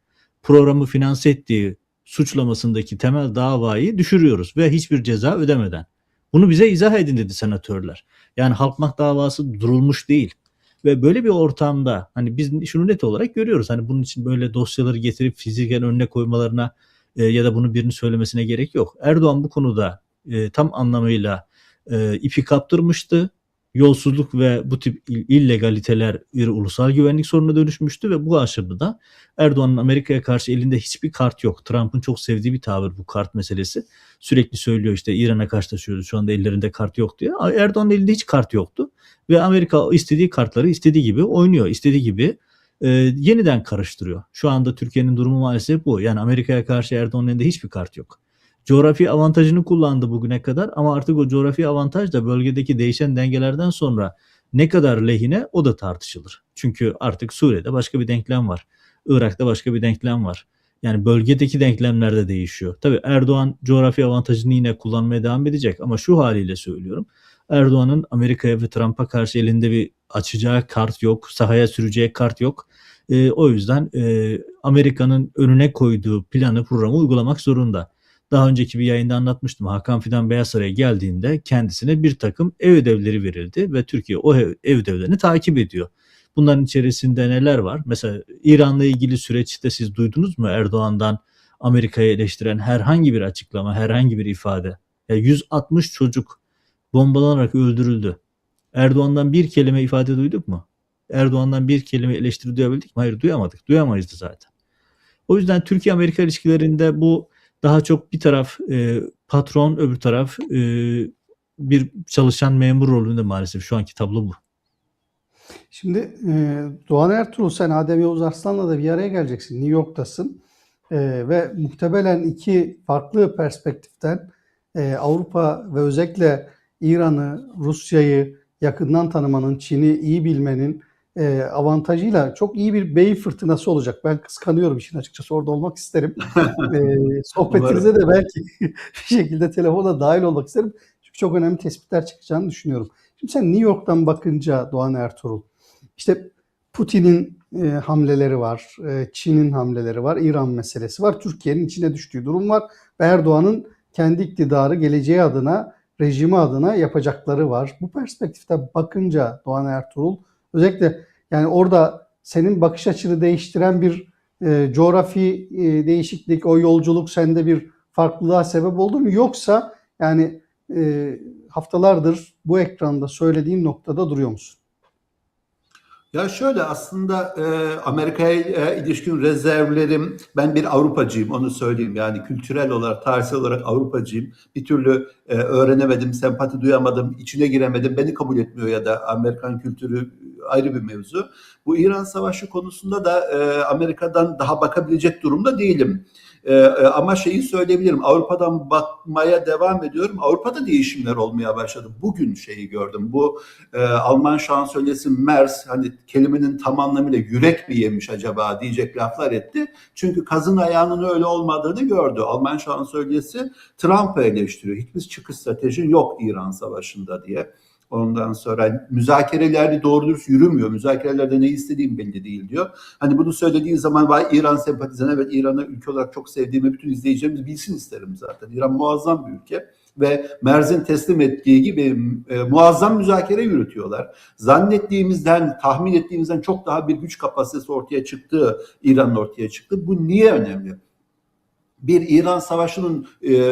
programı finanse ettiği suçlamasındaki temel davayı düşürüyoruz ve hiçbir ceza ödemeden. Bunu bize izah edin dedi senatörler. Yani Halkbank davası durulmuş değil. Ve böyle bir ortamda hani biz şunu net olarak görüyoruz. Hani bunun için böyle dosyaları getirip fiziken önüne koymalarına ya da bunu birinin söylemesine gerek yok. Erdoğan bu konuda tam anlamıyla ipi kaptırmıştı. Yolsuzluk ve bu tip illegaliteler bir ulusal güvenlik sorununa dönüşmüştü ve bu aşamada Erdoğan'ın Amerika'ya karşı elinde hiçbir kart yok. Trump'ın çok sevdiği bir tavır bu kart meselesi. Sürekli söylüyor işte İran'a karşı taşıyoruz, şu anda ellerinde kart yok diyor. Erdoğan'ın elinde hiç kart yoktu. Ve Amerika istediği kartları istediği gibi oynuyor, istediği gibi yeniden karıştırıyor. Şu anda Türkiye'nin durumu maalesef bu. Yani Amerika'ya karşı Erdoğan'ın elinde hiçbir kart yok. Coğrafi avantajını kullandı bugüne kadar ama artık o coğrafi avantaj da bölgedeki değişen dengelerden sonra ne kadar lehine o da tartışılır. Çünkü artık Suriye'de başka bir denklem var. Irak'ta başka bir denklem var. Yani bölgedeki denklemler de değişiyor. Tabii Erdoğan coğrafi avantajını yine kullanmaya devam edecek ama şu haliyle söylüyorum. Erdoğan'ın Amerika'ya ve Trump'a karşı elinde bir açacağı kart yok, sahaya süreceği kart yok. O yüzden Amerika'nın önüne koyduğu planı, programı uygulamak zorunda. Daha önceki bir yayında anlatmıştım. Hakan Fidan Beyaz Saray'a geldiğinde kendisine bir takım ev ödevleri verildi ve Türkiye o ev ödevlerini takip ediyor. Bunların içerisinde neler var? Mesela İran'la ilgili süreçte siz duydunuz mu Erdoğan'dan Amerika'yı eleştiren herhangi bir açıklama, herhangi bir ifade? 160 çocuk bombalanarak öldürüldü. Erdoğan'dan bir kelime ifade duyduk mu? Erdoğan'dan bir kelime eleştiri duyabildik mi? Hayır, duyamadık. Duyamayız da zaten. O yüzden Türkiye-Amerika ilişkilerinde bu daha çok bir taraf patron, öbür taraf bir çalışan memur rolünde maalesef şu anki tablo bu. Şimdi Doğan Ertuğrul, sen Adem Yavuz Arslan'la da bir araya geleceksin. New York'tasın. Ve muhtemelen iki farklı perspektiften Avrupa ve özellikle İran'ı, Rusya'yı yakından tanımanın, Çin'i iyi bilmenin avantajıyla çok iyi bir beyin fırtınası olacak. Ben kıskanıyorum işin açıkçası. Orada olmak isterim. Sohbetinize de belki bir şekilde telefona dahil olmak isterim. Çünkü çok önemli tespitler çıkacağını düşünüyorum. Şimdi sen New York'tan bakınca Doğan Ertuğrul, işte Putin'in hamleleri var, Çin'in hamleleri var, İran meselesi var, Türkiye'nin içine düştüğü durum var ve Erdoğan'ın kendi iktidarı, geleceği adına, rejimi adına yapacakları var. Bu perspektifte bakınca Doğan Ertuğrul, özellikle yani orada senin bakış açını değiştiren bir coğrafi değişiklik, o yolculuk sende bir farklılığa sebep oldu mu? Yoksa yani haftalardır bu ekranda söylediğin noktada duruyor musun? Ya şöyle aslında Amerika'ya ilişkin rezervlerim, ben bir Avrupacıyım onu söyleyeyim, yani kültürel olarak, tarihsel olarak Avrupacıyım. Bir türlü öğrenemedim, sempati duyamadım, içine giremedim, beni kabul etmiyor ya da Amerikan kültürü ayrı bir mevzu. Bu İran Savaşı konusunda da Amerika'dan daha bakabilecek durumda değilim. Ama şeyi söyleyebilirim, Avrupa'dan bakmaya devam ediyorum. Avrupa'da değişimler olmaya başladı. Bugün şeyi gördüm. Bu Alman şansölyesi Merz, hani kelimenin tam anlamıyla yürek mi yemiş acaba diyecek laflar etti. Çünkü kazın ayağının öyle olmadığını gördü. Alman şansölyesi Trump'ı eleştiriyor. Hiçbir çıkış stratejin yok İran Savaşı'nda diye. Ondan sonra müzakerelerde doğru dürüst yürümüyor. Müzakerelerde ne istediğim belli değil diyor. Hani bunu söylediği zaman vay İran sempatizanı, evet İran'ı ülke olarak çok sevdiğimi bütün izleyicilerimiz bilsin isterim zaten. İran muazzam bir ülke ve Merz'in teslim ettiği gibi muazzam müzakere yürütüyorlar. Zannettiğimizden, tahmin ettiğimizden çok daha bir güç kapasitesi ortaya çıktı, İran'ın ortaya çıktı. Bu niye önemli? Bir İran Savaşı'nın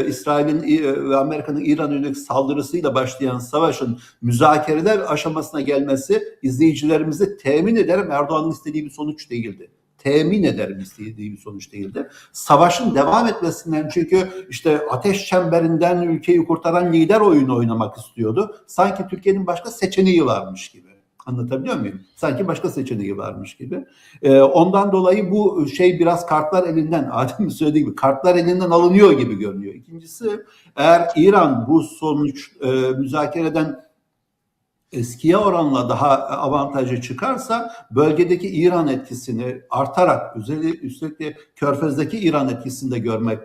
İsrail'in ve Amerika'nın İran'a yönelik saldırısıyla başlayan savaşın müzakereler aşamasına gelmesi izleyicilerimize temin ederim Erdoğan'ın istediği bir sonuç değildi. temin ederim istediği bir sonuç değildi. Savaşın devam etmesinden, çünkü işte ateş çemberinden ülkeyi kurtaran lider oyunu oynamak istiyordu. Sanki Türkiye'nin başka seçeneği varmış gibi. Anlatabiliyor muyum? Sanki başka seçeneği varmış gibi. Ondan dolayı bu şey biraz kartlar elinden, Adem'in söylediği gibi kartlar elinden alınıyor gibi görünüyor. İkincisi, eğer İran bu sonuç müzakereden eskiye oranla daha avantajlı çıkarsa bölgedeki İran etkisini artarak, üstelik Körfez'deki İran etkisini de görmek,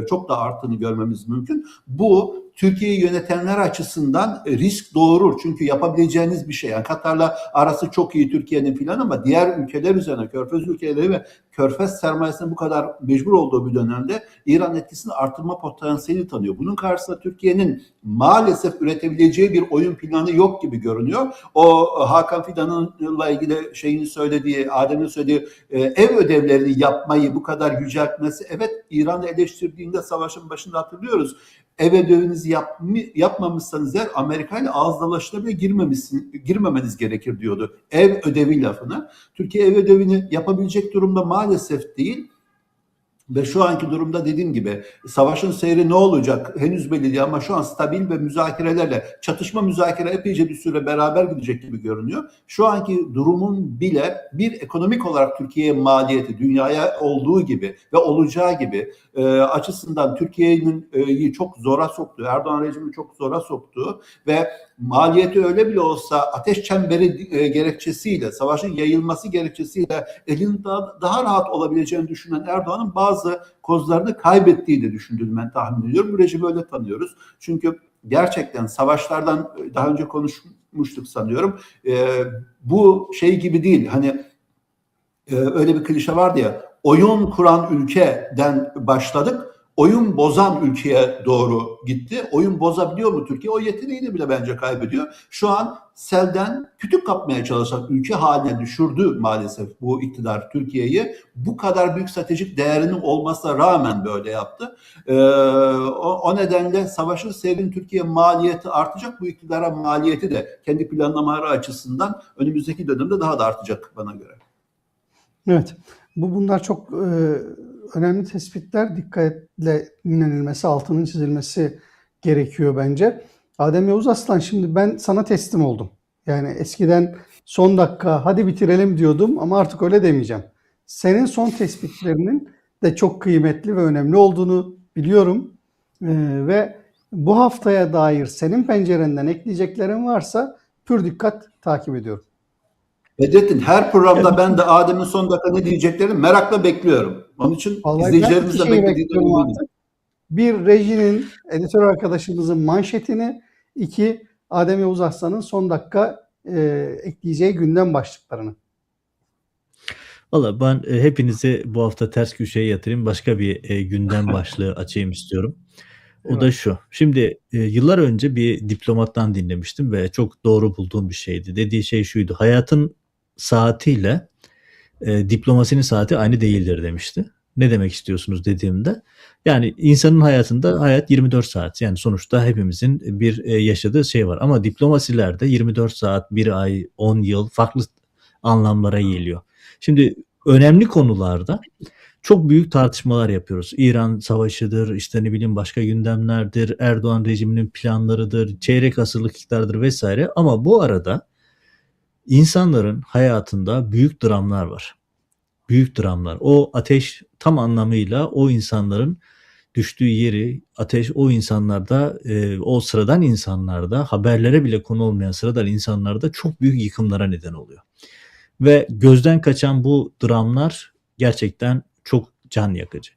çok da arttığını görmemiz mümkün. Bu Türkiye'yi yönetenler açısından risk doğurur. Çünkü yapabileceğiniz bir şey. Yani Katar'la arası çok iyi Türkiye'nin filan, ama diğer ülkeler üzerine, Körfez ülkeleri ve Körfez sermayesinin bu kadar mecbur olduğu bir dönemde İran etkisini artırma potansiyeli tanıyor. Bunun karşısında Türkiye'nin maalesef üretebileceği bir oyun planı yok gibi görünüyor. O Hakan Fidan'la ilgili şeyini söylediği, Adem'in söylediği ev ödevlerini yapmayı bu kadar yüceltmesi, evet, İran'ı eleştirdiğinde savaşın başında hatırlıyoruz. Ev ödevinizi yapmamışsanız eğer Amerika ile ağız dalaşına bile girmemeniz gerekir diyordu. Ev ödevi lafını. Türkiye ev ödevini yapabilecek durumda maalesef değil. Ve şu anki durumda dediğim gibi savaşın seyri ne olacak henüz belli değil, ama şu an stabil ve müzakerelerle, çatışma müzakere epeyce bir süre beraber gidecek gibi görünüyor. Şu anki durumun bile bir ekonomik olarak Türkiye'ye maliyeti, dünyaya olduğu gibi ve olacağı gibi açısından Türkiye'nin çok zora soktuğu, Erdoğan rejimini çok zora soktuğu ve maliyeti öyle bile olsa ateş çemberi gerekçesiyle, savaşın yayılması gerekçesiyle elin daha rahat olabileceğini düşünen Erdoğan'ın bazı kozlarını kaybettiği de düşündüğünü ben tahmin ediyorum. Bu rejimi öyle tanıyoruz. Çünkü gerçekten savaşlardan daha önce konuşmuştuk sanıyorum. Bu şey gibi değil. Hani öyle bir klişe vardı ya, oyun kuran ülkeden başladık, oyun bozan ülkeye doğru gitti. Oyun bozabiliyor mu Türkiye? O yeteneğini bile bence kaybediyor. Şu an selden kütük kapmaya çalışan ülke haline düşürdü maalesef bu iktidar Türkiye'yi. Bu kadar büyük stratejik değerinin olmasına rağmen böyle yaptı. O nedenle savaşın seyrin Türkiye maliyeti artacak. Bu iktidara maliyeti de kendi planlamaları açısından önümüzdeki dönemde daha da artacak bana göre. Evet. Bunlar çok önemli tespitler. Dikkatle dinlenilmesi, altının çizilmesi gerekiyor bence. Adem Yavuz Aslan, şimdi ben sana teslim oldum. Yani eskiden son dakika hadi bitirelim diyordum ama artık öyle demeyeceğim. Senin son tespitlerinin de çok kıymetli ve önemli olduğunu biliyorum. Ve bu haftaya dair senin pencerenden ekleyeceklerin varsa pür dikkat takip ediyorum. Bedrettin, her programda ben de Adem'in son dakika ne diyeceklerini merakla bekliyorum. Onun için Vallahi izleyicilerimiz de beklediğini bekliyorum eminim. artık. Bir, rejinin, editör arkadaşımızın manşetini; iki, Adem Yavuz Aslan'ın son dakika ekleyeceği gündem başlıklarını. Valla ben hepinizi bu hafta ters köşeye yatırayım. Başka bir gündem başlığı açayım istiyorum. O da şu. Şimdi yıllar önce bir diplomattan dinlemiştim ve çok doğru bulduğum bir şeydi. Dediği şey şuydu: hayatın saatiyle diplomasinin saati aynı değildir demişti. Ne demek istiyorsunuz dediğimde, yani insanın hayatında hayat 24 saat. Yani sonuçta hepimizin bir yaşadığı şey var. Ama diplomasilerde 24 saat, bir ay, 10 yıl farklı anlamlara geliyor. Şimdi önemli konularda çok büyük tartışmalar yapıyoruz. İran savaşıdır, işte ne bileyim başka gündemlerdir, Erdoğan rejiminin planlarıdır, çeyrek asırlık iktidardır vesaire. Ama bu arada insanların hayatında büyük dramlar var. Büyük dramlar. O ateş tam anlamıyla o insanların düştüğü yeri, ateş o insanlarda, o sıradan insanlarda, haberlere bile konu olmayan sıradan insanlarda çok büyük yıkımlara neden oluyor. Ve gözden kaçan bu dramlar gerçekten çok can yakıcı.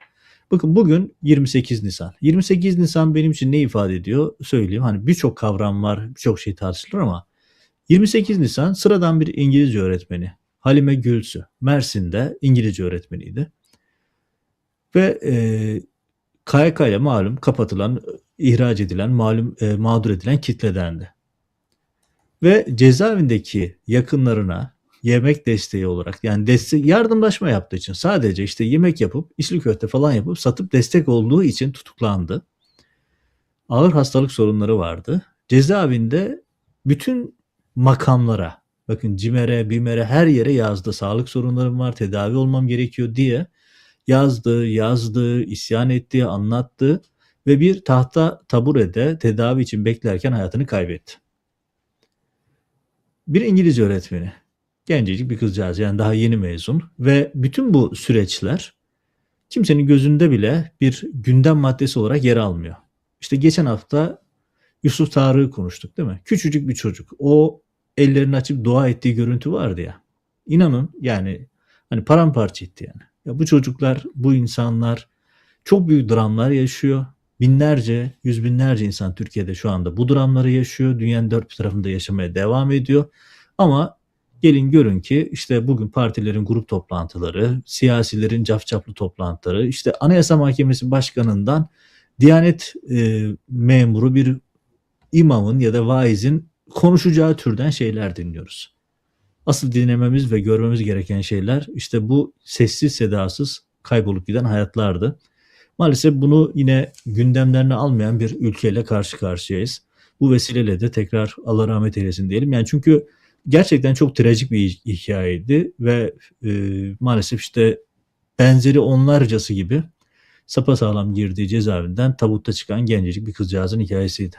Bakın bugün 28 Nisan. 28 Nisan benim için ne ifade ediyor söyleyeyim. Hani birçok kavram var, birçok şey tartışılır ama 28 Nisan sıradan bir İngilizce öğretmeni Halime Gülsü, Mersin'de İngilizce öğretmeniydi. Ve KYK ile malum kapatılan, ihraç edilen, malum mağdur edilen kitledendi. Ve cezaevindeki yakınlarına yemek desteği olarak, yani yardımlaşma yaptığı için, sadece işte yemek yapıp, içli köfte falan yapıp satıp destek olduğu için tutuklandı. Ağır hastalık sorunları vardı. Cezaevinde bütün makamlara, Bakın CİMER'e, BİMER'e her yere yazdı. Sağlık sorunlarım var, tedavi olmam gerekiyor diye yazdı, isyan etti, anlattı ve bir tahta taburede tedavi için beklerken hayatını kaybetti. Bir İngilizce öğretmeni, gencecik bir kızcağız, yani daha yeni mezun ve bütün bu süreçler kimsenin gözünde bile bir gündem maddesi olarak yer almıyor. İşte geçen hafta Yusuf Tarık'ı konuştuk, değil mi? Küçücük bir çocuk. O ellerini açıp dua ettiği görüntü vardı ya. İnanın yani hani paramparça etti yani. Ya bu çocuklar, bu insanlar çok büyük dramlar yaşıyor. Binlerce, yüz binlerce insan Türkiye'de şu anda bu dramları yaşıyor. Dünyanın dört bir tarafında yaşamaya devam ediyor. Ama gelin görün ki işte bugün partilerin grup toplantıları, siyasilerin cafcaflı toplantıları, işte Anayasa Mahkemesi Başkanı'ndan Diyanet memuru bir imamın ya da vaizin konuşacağı türden şeyler dinliyoruz. Asıl dinlememiz ve görmemiz gereken şeyler işte bu sessiz sedasız kaybolup giden hayatlardı. Maalesef bunu yine gündemlerine almayan bir ülkeyle karşı karşıyayız. Bu vesileyle de tekrar Allah rahmet eylesin diyelim. Yani çünkü gerçekten çok trajik bir hikayeydi ve maalesef işte benzeri onlarcası gibi sapasağlam girdiği cezaevinden tabutta çıkan gencecik bir kızcağızın hikayesiydi.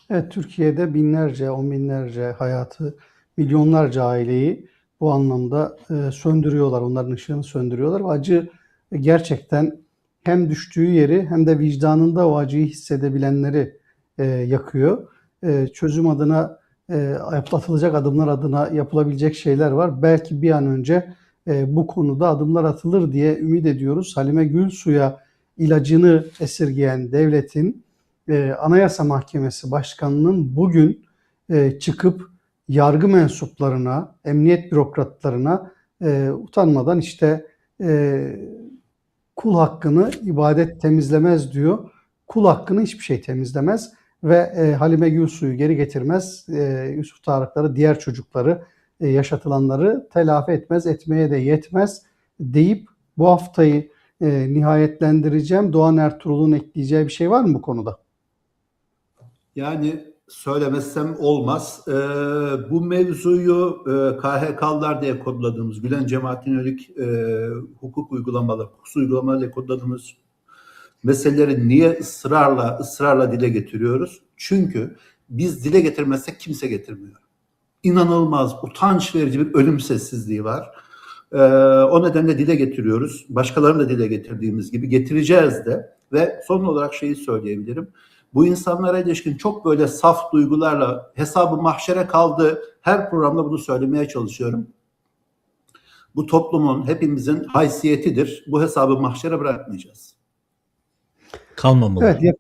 Evet, Türkiye'de binlerce, on binlerce hayatı, milyonlarca aileyi bu anlamda söndürüyorlar. Onların ışığını söndürüyorlar. Ve acı gerçekten hem düştüğü yeri hem de vicdanında o acıyı hissedebilenleri yakıyor. Çözüm adına, atılacak adımlar adına yapılabilecek şeyler var. Belki bir an önce bu konuda adımlar atılır diye ümit ediyoruz. Halime Gülsu'ya ilacını esirgeyen devletin Anayasa Mahkemesi Başkanı'nın bugün çıkıp yargı mensuplarına, emniyet bürokratlarına utanmadan işte kul hakkını ibadet temizlemez diyor. Kul hakkını hiçbir şey temizlemez ve Halime Gülsu'yu geri getirmez. Yusuf Tarıkları, diğer çocukları, yaşatılanları telafi etmez, etmeye de yetmez deyip bu haftayı nihayetlendireceğim. Doğan Ertuğrul'un ekleyeceği bir şey var mı bu konuda? Yani söylemezsem olmaz. Bu mevzuyu KHK'lılar diye kodladığımız, Gülen cemaatine yönelik hukuk uygulamaları, hukuksal uygulamalar diye kodladığımız meseleleri niye ısrarla dile getiriyoruz? Çünkü biz dile getirmezsek kimse getirmiyor. İnanılmaz, utanç verici bir ölüm sessizliği var. O nedenle dile getiriyoruz. Başkalarının da dile getirdiğimiz gibi getireceğiz de. Ve son olarak şeyi söyleyebilirim. Bu insanlara ilişkin çok böyle saf duygularla hesabı mahşere kaldı. Her programda bunu söylemeye çalışıyorum. Bu toplumun, hepimizin haysiyetidir. Bu hesabı mahşere bırakmayacağız. Kalmamalı. Evet,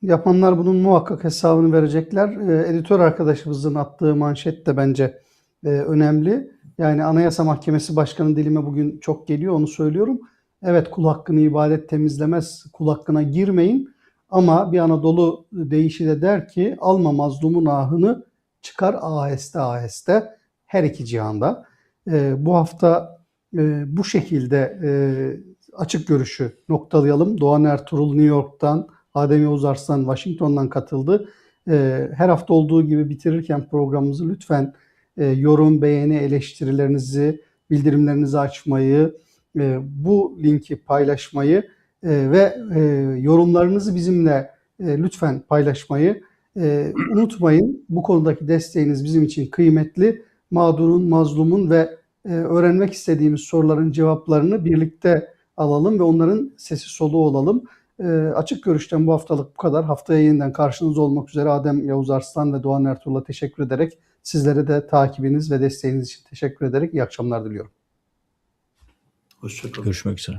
yapanlar bunun muhakkak hesabını verecekler. Editör arkadaşımızın attığı manşet de bence önemli. Yani Anayasa Mahkemesi Başkanı dilime bugün çok geliyor, onu söylüyorum. Evet, kul hakkını ibadet temizlemez, kul hakkına girmeyin. Ama bir Anadolu deyişi de der ki alma mazlumun ahını, çıkar aheste aheste her iki cihanda. Bu hafta bu şekilde açık görüşü noktalayalım. Doğan Ertuğrul New York'tan, Adem Yavuz Arslan Washington'dan katıldı. Her hafta olduğu gibi bitirirken programımızı lütfen yorum, beğeni, eleştirilerinizi, bildirimlerinizi açmayı, bu linki paylaşmayı ve yorumlarınızı bizimle lütfen paylaşmayı unutmayın. Bu konudaki desteğiniz bizim için kıymetli. Mağdurun, mazlumun ve öğrenmek istediğimiz soruların cevaplarını birlikte alalım ve onların sesi soluğu olalım. Açık Görüş'ten bu haftalık bu kadar. Haftaya yeniden karşınızda olmak üzere Adem Yavuz Arslan ve Doğan Ertuğrul'a teşekkür ederek, sizlere de takibiniz ve desteğiniz için teşekkür ederek iyi akşamlar diliyorum. Hoşçakalın. Görüşmek üzere.